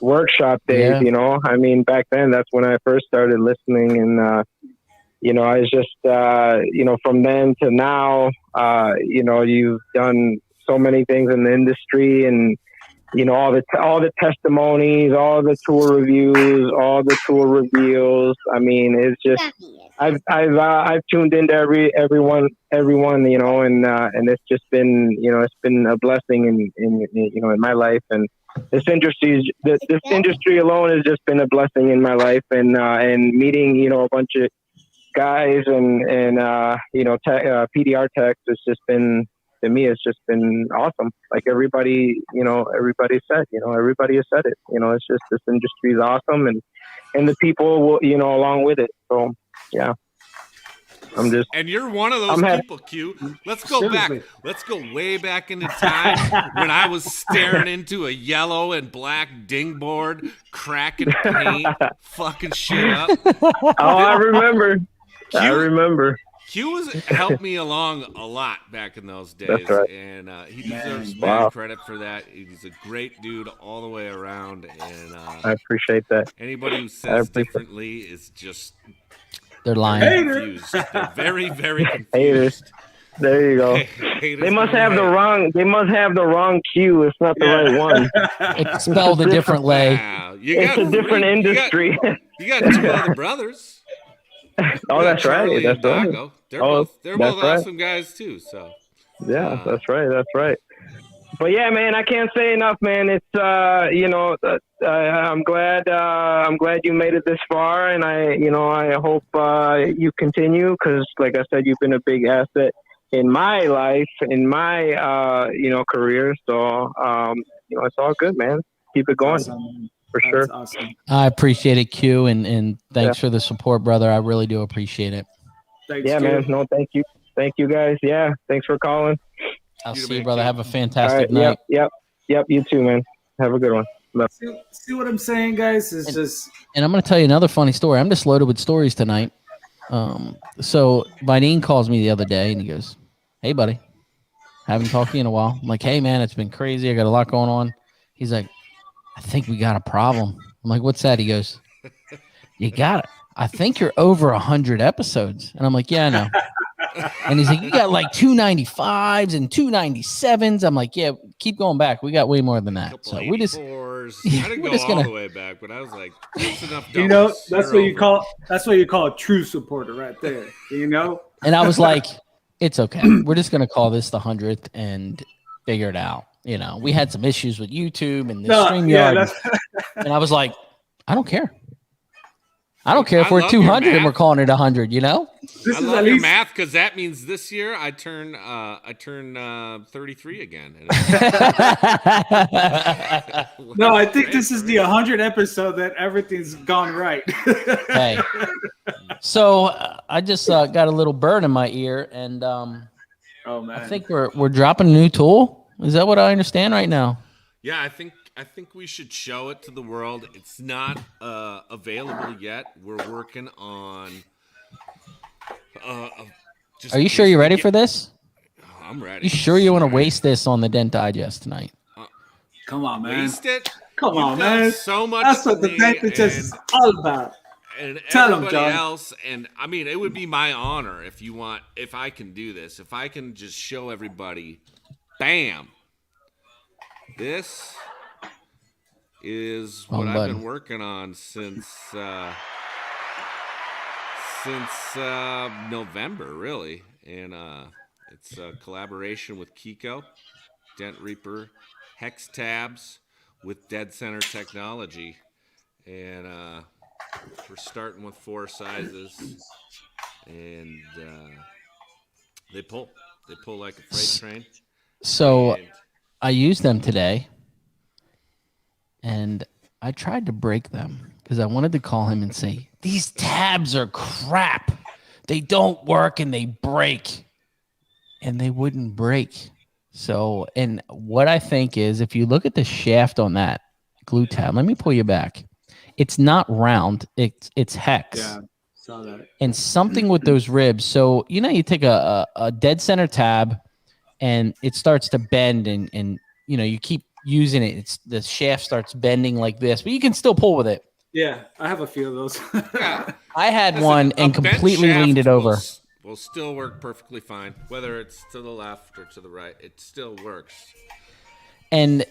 workshop days, you know. I mean, back then that's when I first started listening, and you know, I was just you know, from then to now, you know, you've done so many things in the industry, and you know, all the testimonies, all the tour reviews, all the tour reveals. I mean, it's just I've tuned into everyone, you know, and it's just been, you know, it's been a blessing in you know, in my life, and this industry alone has just been a blessing in my life, and meeting, you know, a bunch of guys and you know, PDR techs has just been, to me, it's just been awesome. Like everybody said, you know, everybody has said it, you know, it's just, this industry is awesome, and the people will, you know, along with it. So yeah, and you're one of those people, Q. Let's go back. Let's go way back into time when I was staring into a yellow and black dingboard, cracking paint, fucking shit up. Oh, I remember. I remember. Q has helped me along a lot back in those days, that's right. And he deserves mad credit for that. He's a great dude all the way around, and I appreciate that. Anybody who says differently is just, they're lying. Confused. They're very, very confused. Haters. There you go. They must have the wrong. They must have the wrong Q. It's not the right one. It's spelled a different way. Wow. It's a different industry. You got two other brothers. Oh, that's right. That's right. They're both awesome guys too. So yeah, that's right. That's right. But yeah, man, I can't say enough, man. It's you know, I'm glad you made it this far, and I hope you continue, because like I said, you've been a big asset in my life, in my you know, career. So you know, it's all good, man. Keep it going. Awesome. For sure. Awesome. I appreciate it, Q, and thanks for the support, brother. I really do appreciate it. Thanks, yeah, Q. man. No, thank you guys. Yeah, thanks for calling. I'll see you, brother. Have a fantastic night. Yep. You too, man. Have a good one. See what I'm saying, guys? It's just. And I'm going to tell you another funny story. I'm just loaded with stories tonight. So Vidine calls me the other day, and he goes, "Hey, buddy, haven't talked to you in a while." I'm like, "Hey, man, it's been crazy. I got a lot going on." He's like, I think we got a problem. I'm like, what's that? He goes, you got it. I think you're over 100 episodes. And I'm like, yeah, I know. And he's like, you got like 295s and 297s. I'm like, yeah, keep going back. We got way more than that. So we just, I didn't go all the way back, but I was like, that's enough. You know, that's what you call a true supporter right there. You know. And I was like, it's okay. We're just gonna call this the 100th and figure it out. You know, we had some issues with YouTube and the StreamYard, and I was like, I don't care. I don't care if we're 200 and we're calling it 100. You know. I love your math because that means this year I turn 33 again. No, I think this is the 100 episode that everything's gone right. Hey, so I just got a little bird in my ear, and oh man, I think we're dropping a new tool. Is that what I understand right now? Yeah, I think we should show it to the world. It's not available yet. We're working on. Are you sure you're ready for this? I'm ready. You sure you want to waste this on the Dent Digest tonight? Come on, man. Waste it? Come on, man. So much. That's what the Dent Digest is all about. And Tell everybody them, John. else, and I mean, it would be my honor if I can do this. If I can just show everybody, bam. This is what I've been working on since November, really, and it's a collaboration with Kiko, Dent Reaper, hex tabs with dead center technology, and we're starting with 4 sizes, and they pull like a freight train. So I used them today, and I tried to break them because I wanted to call him and say, these tabs are crap. They don't work and they break. And they wouldn't break. So, and what I think is, if you look at the shaft on that glue tab, let me pull you back. It's not round. It's hex. Yeah, saw that. And something with those ribs. So, you know, you take a dead center tab and it starts to bend and you know, you keep using it. The shaft starts bending like this, but you can still pull with it. Yeah, I have a few of those. I had one and completely leaned it over. Will still work perfectly fine, whether it's to the left or to the right. It still works. And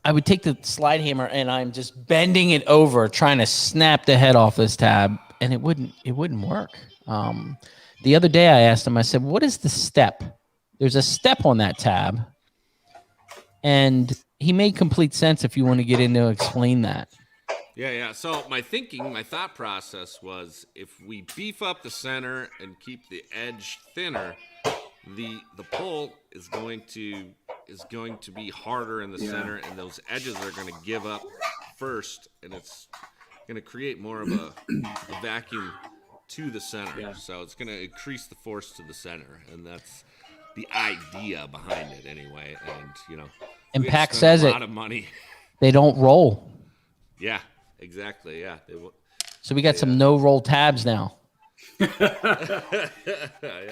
I would take the slide hammer and I'm just bending it over, trying to snap the head off this tab, and it wouldn't work. The other day I asked him, I said, what is the step? There's a step on that tab. And he made complete sense if you want to get into explain that. Yeah. So my thought process was, if we beef up the center and keep the edge thinner, the pull is going to be harder in the center, and those edges are going to give up first, and it's going to create more of a vacuum to the center. Yeah. So it's going to increase the force to the center, and that's the idea behind it anyway. And you know, Impact says a lot of money. They don't roll. Yeah, exactly. Yeah. So we got some no roll tabs now.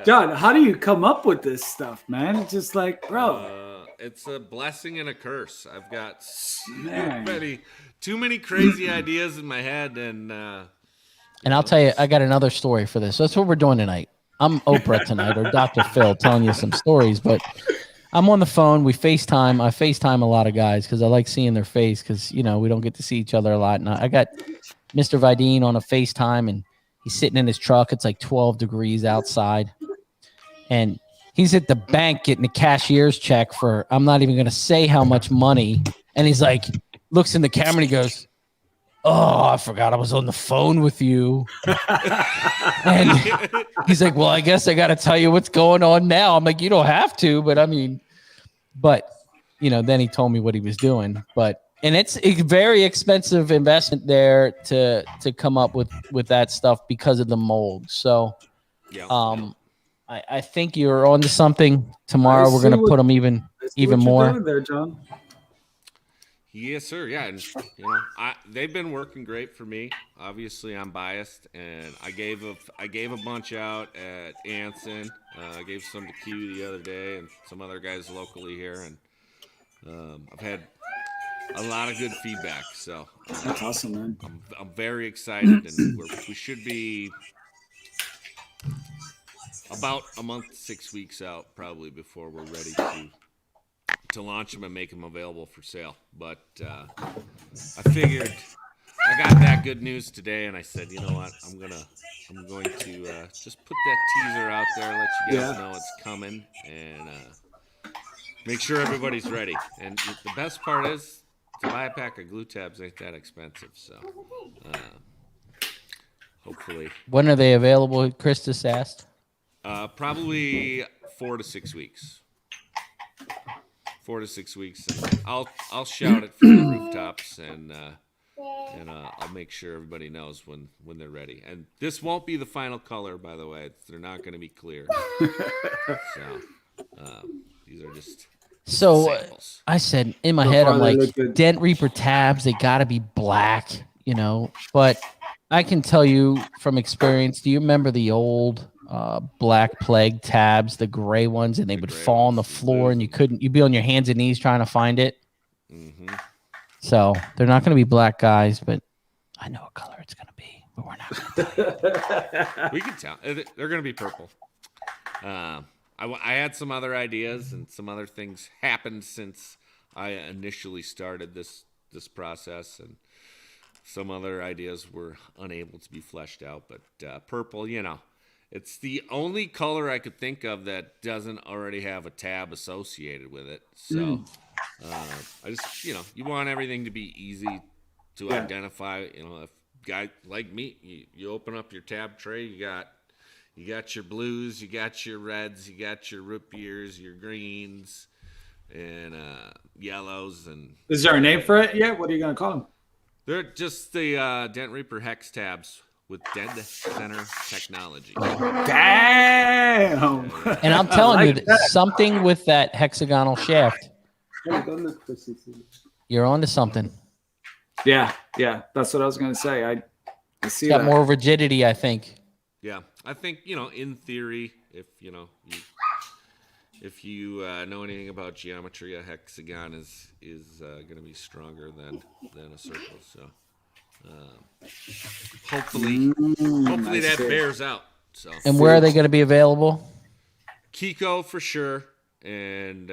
John, how do you come up with this stuff, man? It's just like, bro. It's a blessing and a curse. I've got too many crazy ideas in my head, and I'll tell you, I got another story for this. That's what we're doing tonight. I'm Oprah tonight, or Dr. Phil, telling you some stories, but I'm on the phone. We FaceTime. I FaceTime a lot of guys because I like seeing their face, because, you know, we don't get to see each other a lot. And I got Mr. Vidine on a FaceTime, and he's sitting in his truck. It's like 12 degrees outside. And he's at the bank getting a cashier's check for, I'm not even going to say how much money. And he's like, looks in the camera and he goes, oh, I forgot I was on the phone with you. And he's like, well, I guess I got to tell you what's going on now. I'm like, you don't have to, but I mean, you know, then he told me what he was doing. And it's a very expensive investment there to come up with that stuff because of the mold. So, I think you're onto something. Tomorrow we're going to put them even more. Doing there, John. Yes, sir. Yeah, and you know, they've been working great for me. Obviously, I'm biased, and I gave a bunch out at Anson. I gave some to Q the other day, and some other guys locally here. And I've had a lot of good feedback. So that's awesome, man. I'm very excited, and we should be about a month, 6 weeks out probably before we're ready to launch them and make them available for sale. But I figured I got that good news today, and I said, you know what, I'm going to just put that teaser out there, let you guys know it's coming, and make sure everybody's ready. And the best part is, to buy a pack of glue tabs ain't that expensive, so hopefully. When are they available? Chris just asked. Probably 4 to 6 weeks. 4 to 6 weeks. And I'll shout it from the rooftops, and I'll make sure everybody knows when they're ready. And this won't be the final color, by the way. They're not going to be clear. So these are just samples. I said in my head, I'm like, Dent Reaper tabs, they got to be black, you know. But I can tell you from experience, do you remember the old Black Plague tabs, the gray ones, and they would fall on the floor and you'd be on your hands and knees trying to find it? Mm-hmm. So they're not going to be black, guys, but I know what color it's going to be, but we're not going to tell you. We can tell. They're going to be purple. I had some other ideas, and some other things happened since I initially started this process, and some other ideas were unable to be fleshed out. But purple, you know, it's the only color I could think of that doesn't already have a tab associated with it. So I just, you know, you want everything to be easy to identify. You know, if guy like me, you open up your tab tray, you got your blues, you got your reds, you got your root beers, your greens, and yellows. And is there a name for it yet? What are you going to call them? They're just the Dent Reaper hex tabs with dead center technology. Damn! And I'm telling you, that something with that hexagonal shaft. You're onto something. Yeah, that's what I was going to say. I see it's got more rigidity, I think. Yeah, I think, you know, in theory, if you know know anything about geometry, a hexagon is going to be stronger than a circle. So hopefully that bears out. So. And where are they going to be available? Kiko for sure, and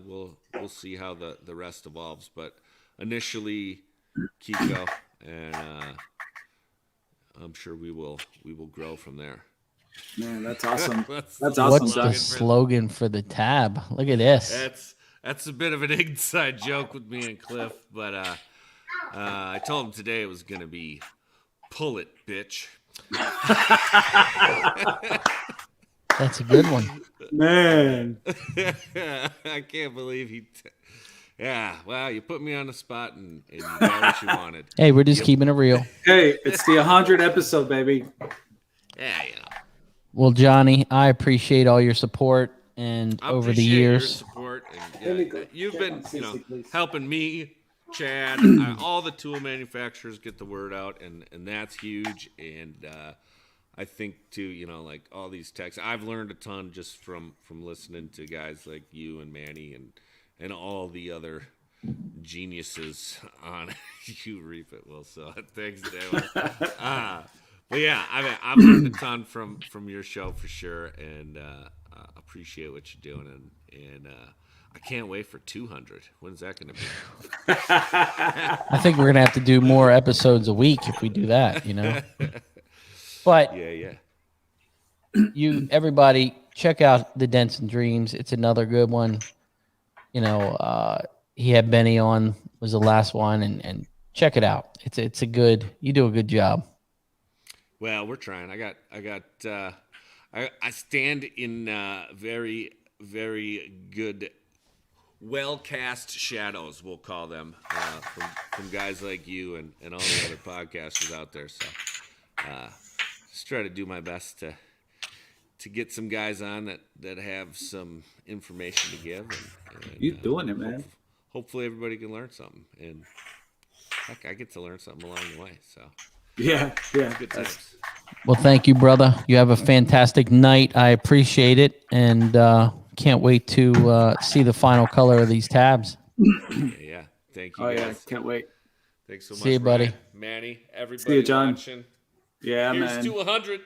we'll see how the rest evolves. But initially, Kiko, and I'm sure we will grow from there. Man, that's awesome. That's awesome. What's the slogan for the tab? Look at this. That's a bit of an inside joke with me and Cliff, but I told him today it was going to be "Pull it, bitch." That's a good one, man. I can't believe yeah, well, you put me on the spot, and you got what you wanted. Hey, we're just keeping it real. Hey, it's the 100th episode, baby. Yeah, you know. Well, Johnny, I appreciate all your support and over the years. Your support, and you've been, you know, helping me, Chad, all the tool manufacturers get the word out, and that's huge. And I think too, you know, like all these techs, I've learned a ton just from listening to guys like you and Manny and all the other geniuses on You Reap It, Will. So thanks, Dale. But yeah, I've learned a ton from your show for sure, and appreciate what you're doing, and I can't wait for 200. When's that going to be? I think we're going to have to do more episodes a week if we do that, you know. But yeah. Everybody, check out the Dents and Dreams. It's another good one. You know, he had Benny on, was the last one, and check it out. It's a good. You do a good job. Well, we're trying. I stand in very, very good, well-cast shadows, we'll call them, from guys like you and all the other podcasters out there. So just try to do my best to get some guys on that have some information to give. And you're doing it, man. Hopefully everybody can learn something. And heck, I get to learn something along the way. So. Yeah. Good times. Well, thank you, brother. You have a fantastic night. I appreciate it, and can't wait to see the final color of these tabs. Yeah. Thank you. Oh, guys. yeah. Can't wait. Thanks so much. See you, buddy. Ryan, Manny, everybody See you, John. watching. Yeah, Here's man. to 100.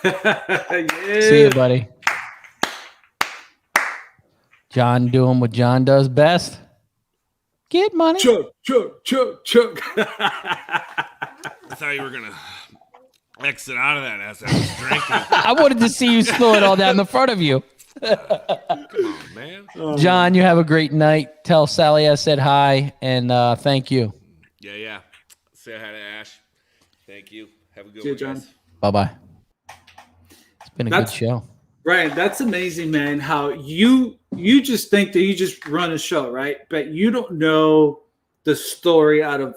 Yeah. See you, buddy. John doing what John does best. Get money. Chuck. I thought you were going to exit out of that as I was drinking. I wanted to see you spill it all down the front of you. Come on, man. John, you have a great night. Tell Sally I said hi, and thank you. Yeah. Say hi to Ash. Thank you. Have a good See you, one, John. guys. Bye-bye. It's been a good show. Right. That's amazing, man. How you just think that you just run a show, right? But you don't know the story out of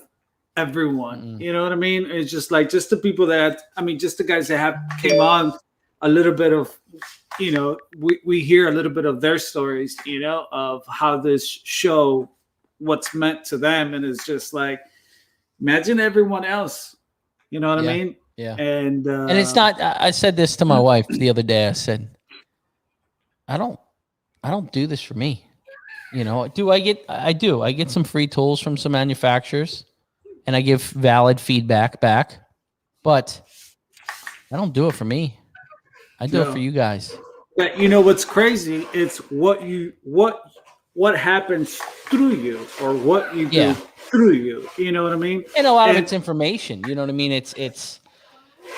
everyone. Mm-mm. You know what I mean? It's just like just the people that just the guys that have came on a little bit of, we hear a little bit of their stories, of how this show, what's meant to them, and it's just like, imagine everyone else. You know what I mean? Yeah. And it's not. I said this to my wife the other day. I said, I don't do this for me. Do I get? I do. I get some free tools from some manufacturers, and I give valid feedback back. But I don't do it for me. I do it for you guys. But what's crazy? It's what happens through you, or what you do through you. You know what I mean? And a lot of it's information. You know what I mean? It's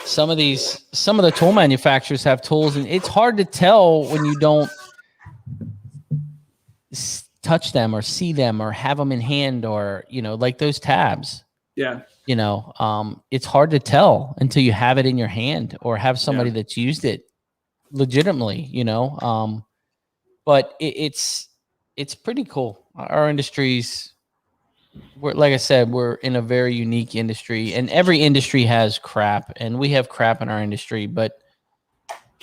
some of the tool manufacturers have tools, and it's hard to tell when you don't touch them or see them or have them in hand, or like those tabs. Yeah. It's hard to tell until you have it in your hand or have somebody that's used it legitimately, but it's pretty cool. Our industries, like I said, we're in a very unique industry, and every industry has crap, and we have crap in our industry, but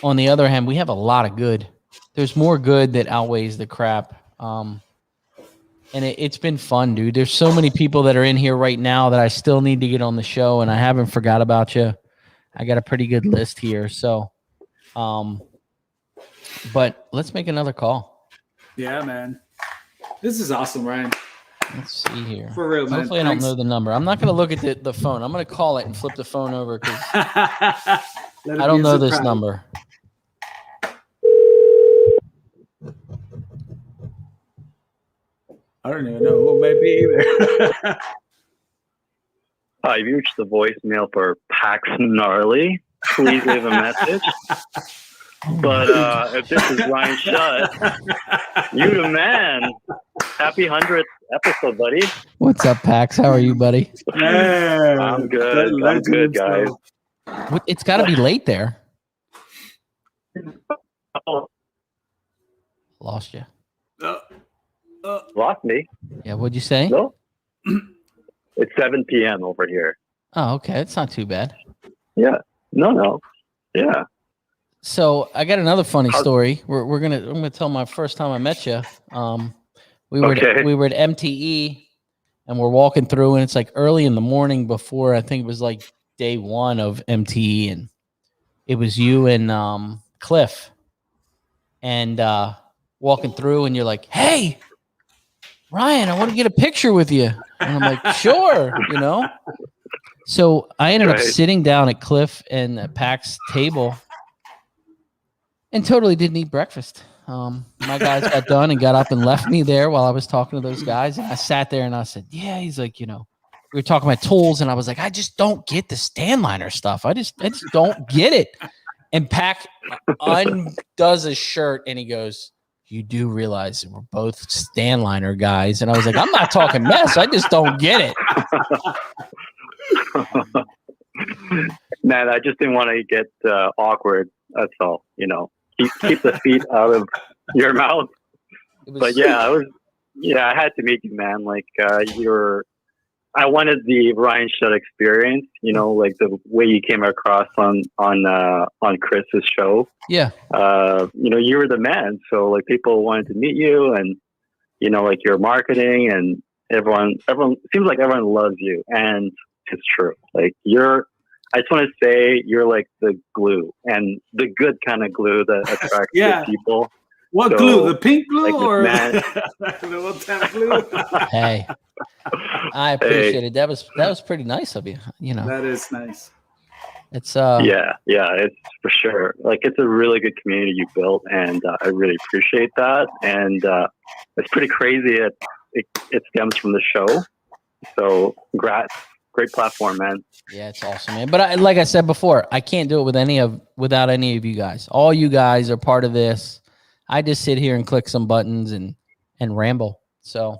on the other hand, we have a lot of good. There's more good that outweighs the crap. And it's been fun, dude. There's so many people that are in here right now that I still need to get on the show, and I haven't forgot about you. I got a pretty good list here. So, but let's make another call. Yeah, man. This is awesome, Ryan. Let's see here. For real, man. Hopefully I don't know the number. I'm not going to look at the phone. I'm going to call it and flip the phone over because I don't know this number. I don't even know who may be either. Hi, you've reached the voicemail for Pax Gnarly. Please leave a message. But if this is Ryan Shutt, you the man. Happy 100th episode, buddy. What's up, Pax? How are you, buddy? Man, I'm good. I'm good, guys. It's got to be late there. Lost you. Lost me? Yeah, what'd you say? No. It's 7 p.m. over here. Oh, okay. It's not too bad. Yeah. No. Yeah. So I got another funny story. I'm gonna tell my first time I met you. We were at MTE, and we're walking through, and it's like early in the morning before I think it was like day one of MTE, and it was you and Cliff, and walking through, and you're like, "Hey, Ryan, I want to get a picture with you," and I'm like, "Sure," So I ended up sitting down at Cliff and Pac's table. And totally didn't eat breakfast. My guys got done and got up and left me there while I was talking to those guys. And I sat there and I said, yeah, he's like, we were talking about tools. And I was like, I just don't get the stand liner stuff. I just don't get it. And Pac undoes his shirt and he goes, you do realize that we're both stand liner guys. And I was like, I'm not talking mess. I just don't get it. Man, I just didn't want to get awkward. That's all, Keep the feet out of your mouth. But yeah, I had to meet you, man. Like I wanted the Ryan Shutt experience, like the way you came across on Chris's show. Yeah. You were the man. So like people wanted to meet you, and like your marketing, and everyone seems like everyone loves you, and it's true. Like I just want to say you're like the glue, and the good kind of glue that attracts good people. What glue? The pink glue, like or the what type of glue? Hey, I appreciate it. That was pretty nice of you. You know, that is nice. It's yeah, it's for sure. Like, it's a really good community you built, and I really appreciate that. And it's pretty crazy. It stems from the show. So congrats. Great platform, man. Yeah, it's awesome, man. But like I said before, I can't do it without any of you guys. All you guys are part of this. I just sit here and click some buttons and ramble. So,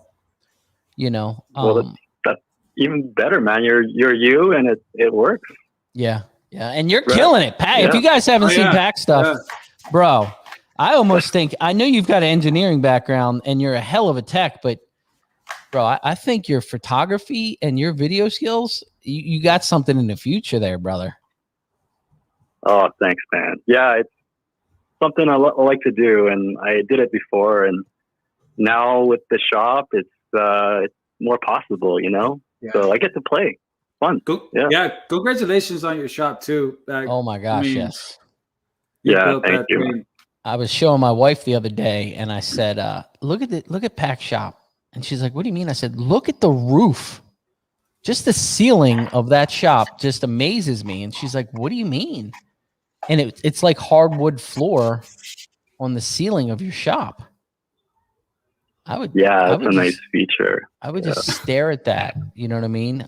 you know, well, that's even better, man. You're you, and it works. Yeah, and you're killing it, Pat. If you guys haven't seen Pat's stuff, bro, I almost think I know you've got an engineering background and you're a hell of a tech, but bro, I think your photography and your video skills, you got something in the future there, brother. Oh, thanks, man. Yeah, it's something I like to do, and I did it before, and now with the shop, it's more possible, you know? Yeah. So I get to play. Fun. Congratulations on your shop, too. Oh, my gosh, yes. Yeah, thank you. I was showing my wife the other day, and I said, look at Pac's shop. And she's like, what do you mean? I said, look at the roof. Just the ceiling of that shop just amazes me. And she's like, what do you mean? And it's like hardwood floor on the ceiling of your shop. That's a nice feature. I would just stare at that. You know what I mean?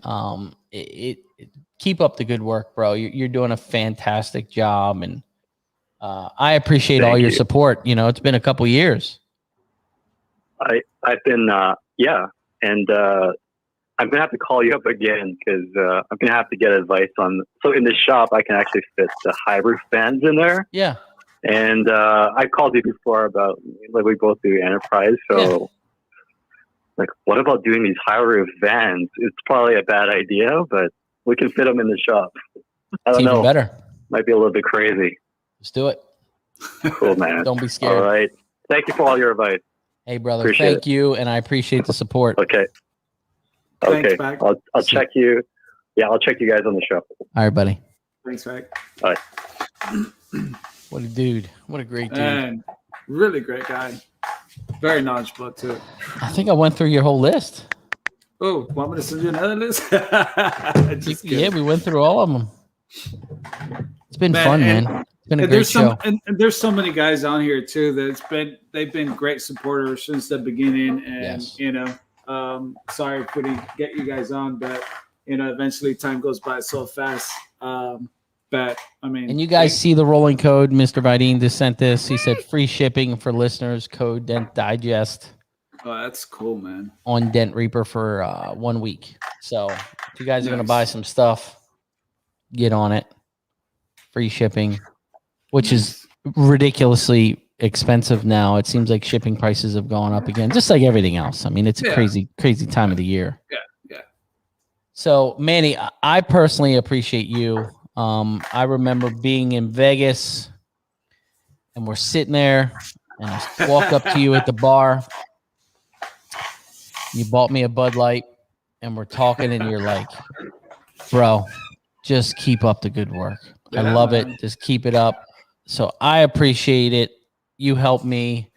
Keep up the good work, bro. You're doing a fantastic job. And I appreciate all your support. You know, it's been a couple years. I've been, and I'm gonna have to call you up again because I'm gonna have to get advice on. So in the shop, I can actually fit the high roof fans in there. Yeah. And I called you before about like we both do enterprise. So like, what about doing these high roof vans? It's probably a bad idea, but we can fit them in the shop. I don't know. Even better. Might be a little bit crazy. Let's do it. Cool, man. Don't be scared. All right. Thank you for all your advice. Hey, brother. Thank you, and I appreciate the support. Okay. Thanks, I'll check you. Yeah, I'll check you guys on the show. All right, buddy. Thanks, Mike. All right. What a dude. What a great dude. And really great guy. Very knowledgeable, too. I think I went through your whole list. Oh, want me to send you another list? Yeah, we went through all of them. It's been fun, man. It's been a great show. And there's so many guys on here, too, that they've been great supporters since the beginning. And, you know, sorry if we didn't get you guys on, but, you know, eventually time goes by so fast. But I mean, and you guys see the rolling code. Mr. Vidine just sent this. He said free shipping for listeners. Code Dent Digest. Oh, that's cool, man. On Dent Reaper for 1 week. So if you guys are gonna buy some stuff, get on it. Free shipping, which is ridiculously expensive now. It seems like shipping prices have gone up again, just like everything else. I mean, it's a crazy time of the year. Yeah. So, Manny, I personally appreciate you. I remember being in Vegas and we're sitting there and I walk up to you at the bar. You bought me a Bud Light and we're talking and you're like, bro, just keep up the good work. I love it. Just keep it up. So I appreciate it. You helped me.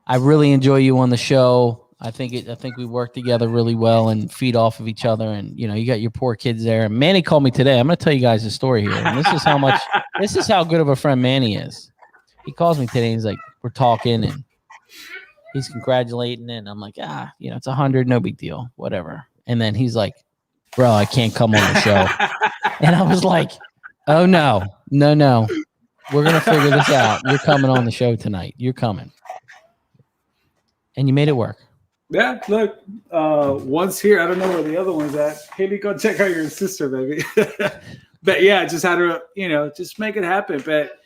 I really enjoy you on the show. I think we work together really well and feed off of each other. And, you know, you got your poor kids there. And Manny called me today. I'm going to tell you guys a story here. And this is how good of a friend Manny is. He calls me today and he's like, we're talking and he's congratulating. And I'm like, you know, it's 100, no big deal, whatever. And then he's like, bro, I can't come on the show. And I was like, oh, no. We're going to figure this out. You're coming on the show tonight. You're coming. And you made it work. Yeah, look, one's here. I don't know where the other one's at. Haley, go check out your sister, baby. But yeah, just had to, you know, just make it happen. But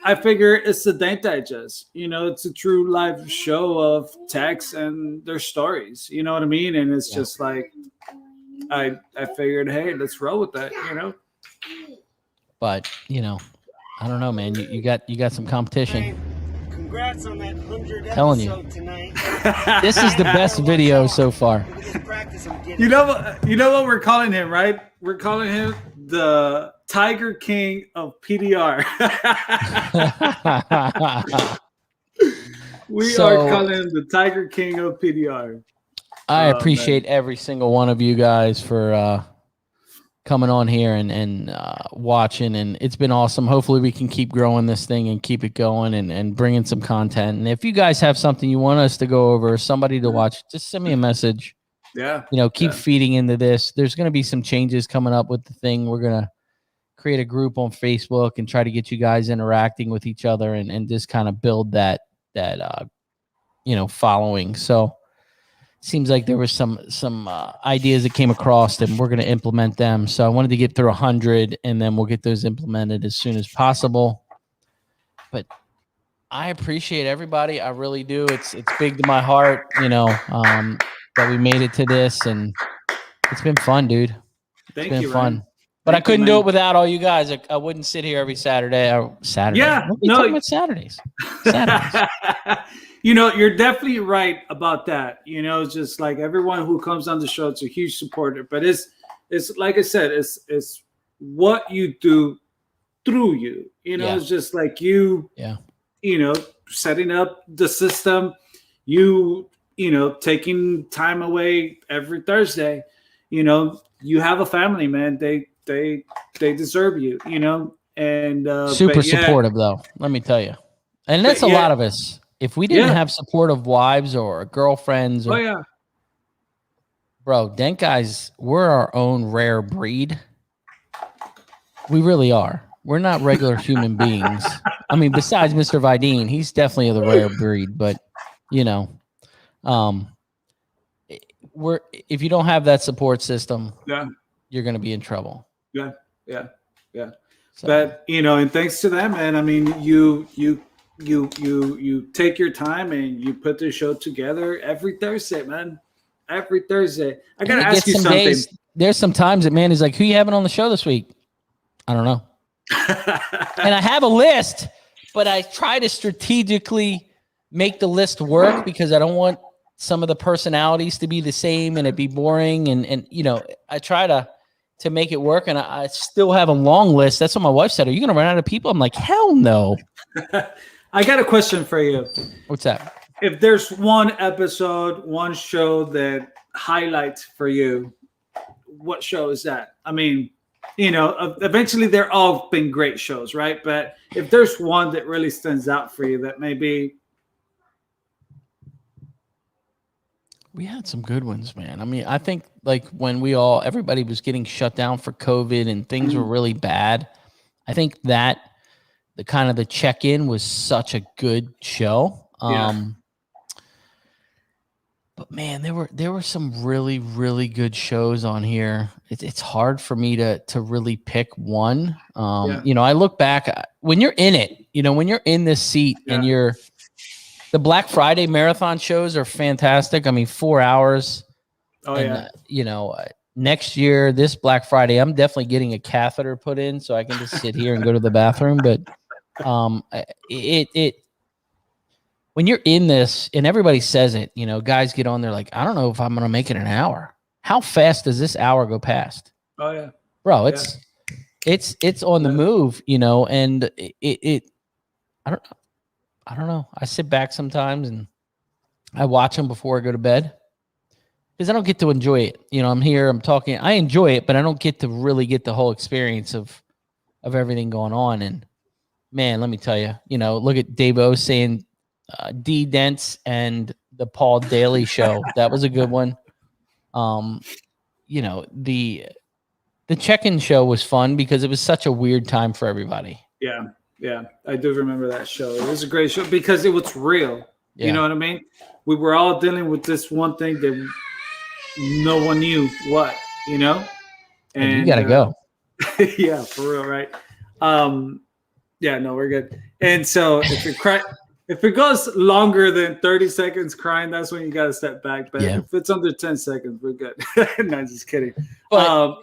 I figure it's the Dent Digest. You know, it's a true live show of techs and their stories. You know what I mean? And it's just like, I figured, hey, let's roll with that, you know? But, you know, I don't know, man. You got some competition. Congrats on that 100 telling you tonight. This is the best video so far. You know what we're calling him, right? We're calling him the Tiger King of PDR. We are calling him the Tiger King of PDR. I appreciate every single one of you guys for coming on here and watching, and it's been awesome. Hopefully we can keep growing this thing and keep it going and bringing some content. And if you guys have something you want us to go over, somebody to watch, just send me a message. Yeah. Keep feeding into this. There's going to be some changes coming up with the thing. We're going to create a group on Facebook and try to get you guys interacting with each other and just kind of build that following. So seems like there was some ideas that came across, and we're going to implement them. So I wanted to get through 100, and then we'll get those implemented as soon as possible. But I appreciate everybody. I really do. It's big to my heart, that we made it to this, and it's been fun, dude. Thank it's you, been fun. Ryan. But I couldn't do it without all you guys. I wouldn't sit here every Saturday. Yeah, talking about Saturdays. You're definitely right about that. It's just like everyone who comes on the show, it's a huge supporter. But it's like I said, it's what you do through you. It's just like you setting up the system, taking time away every Thursday. You have a family, man. They deserve you, and super supportive though. Let me tell you, and that's a lot of us. If we didn't have supportive wives or girlfriends, bro, Dent guys, we're our own rare breed. We really are. We're not regular human beings. I mean, besides Mr. Vidine, he's definitely the rare breed. But if you don't have that support system, you're going to be in trouble. Yeah. So. But and thanks to them, man. I mean, you take your time and you put the show together every Thursday, man. Every Thursday. I gotta ask you something. Days, there's some times that man is like, "Who you having on the show this week?" I don't know. And I have a list, but I try to strategically make the list work because I don't want some of the personalities to be the same and it be boring. And I try to make it work, and I still have a long list. That's what my wife said. Are you going to run out of people? I'm like, hell no. I got a question for you. What's that? If there's one episode, one show that highlights for you, what show is that? I mean, eventually they're all been great shows, right? But if there's one that really stands out for you that maybe... We had some good ones, man. I mean, I think like when everybody was getting shut down for COVID and things were really bad, I think that the check-in was such a good show. But man, there were some really, really good shows on here. It's hard for me to really pick one. I look back when you're in it, when you're in this seat and the Black Friday marathon shows are fantastic. I mean, 4 hours. Next year, this Black Friday, I'm definitely getting a catheter put in so I can just sit here and go to the bathroom. But when you're in this and everybody says it, guys get on there like, I don't know if I'm going to make it an hour. How fast does this hour go past? Oh yeah, bro. It's on the move, and I don't know. I sit back sometimes and I watch them before I go to bed because I don't get to enjoy it. I'm here, I'm talking. I enjoy it, but I don't get to really get the whole experience of everything going on. And man, let me tell you, look at Dave O saying D Dents and the Paul Daly show. That was a good one. The check-in show was fun because it was such a weird time for everybody. Yeah, I do remember that show. It was a great show because it was real. Yeah. You know what I mean? We were all dealing with this one thing that no one knew what, And you got to go. Yeah, for real, right? No, we're good. And so if it goes longer than 30 seconds crying, that's when you got to step back. But if it's under 10 seconds, we're good. No, just kidding. But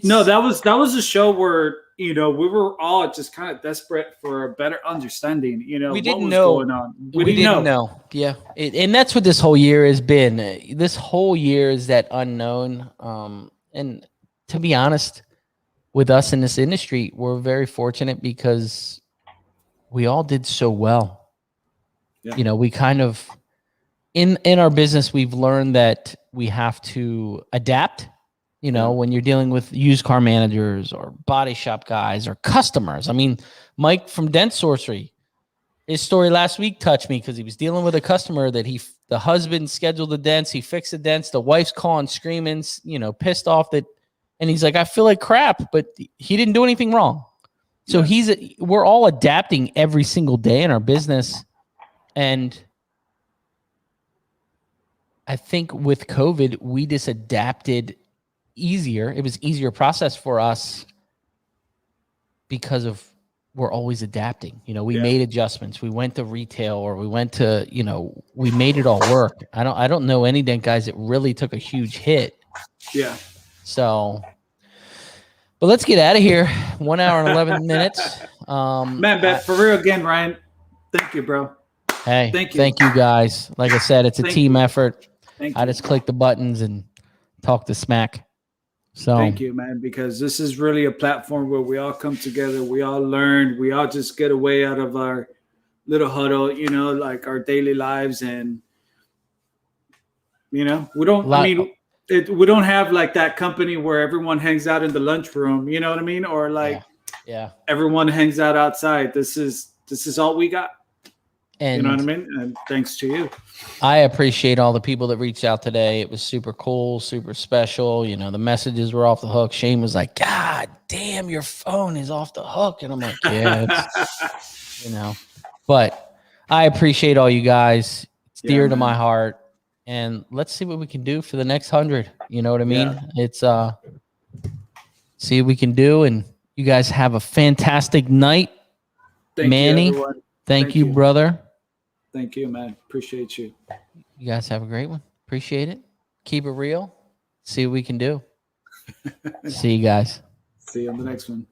that was a show where we were all just kind of desperate for a better understanding. We didn't know going on. We didn't know. Yeah, and that's what this whole year has been. This whole year is that unknown. And to be honest, with us in this industry, we're very fortunate because we all did so well. Yeah. We kind of in our business, we've learned that we have to adapt. You know, when you're dealing with used car managers or body shop guys or customers. I mean, Mike from Dent Sorcery, his story last week touched me because he was dealing with a customer that the husband scheduled the dents, he fixed the dents, the wife's calling, screaming, you know, pissed off that, and he's like, I feel like crap, but he didn't do anything wrong. So we're all adapting every single day in our business. And I think with COVID, we just adapted easier. It was easier process for us because we're always adapting. You know, we made adjustments. We went to retail, or we went to, you know, we made it all work. I don't know any dent guys that really took a huge hit. Yeah. So, but let's get out of here. 1 hour and 11 minutes. Man, for real again, Ryan. Thank you, bro. Hey, thank you guys. Like I said, it's a team effort. I just click the buttons and talk the smack. So thank you, man, because this is really a platform where we all come together, we all learn, we all just get away out of our little huddle, you know, like our daily lives, and you know, we don't have like that company where everyone hangs out in the lunchroom, you know what I mean, or like everyone hangs out outside. This is all we got. And you know what I mean? And thanks to you. I appreciate all the people that reached out today. It was super cool, super special. You know, the messages were off the hook. Shane was like, God damn, your phone is off the hook. And I'm like, yeah, it's, you know, but I appreciate all you guys. It's dear to my heart. And let's see what we can do for the next 100. You know what I mean? Yeah. It's see what we can do. And you guys have a fantastic night. Manny, thank you, brother. Thank you, man. Appreciate you. You guys have a great one. Appreciate it. Keep it real. See what we can do. See you guys. See you on the next one.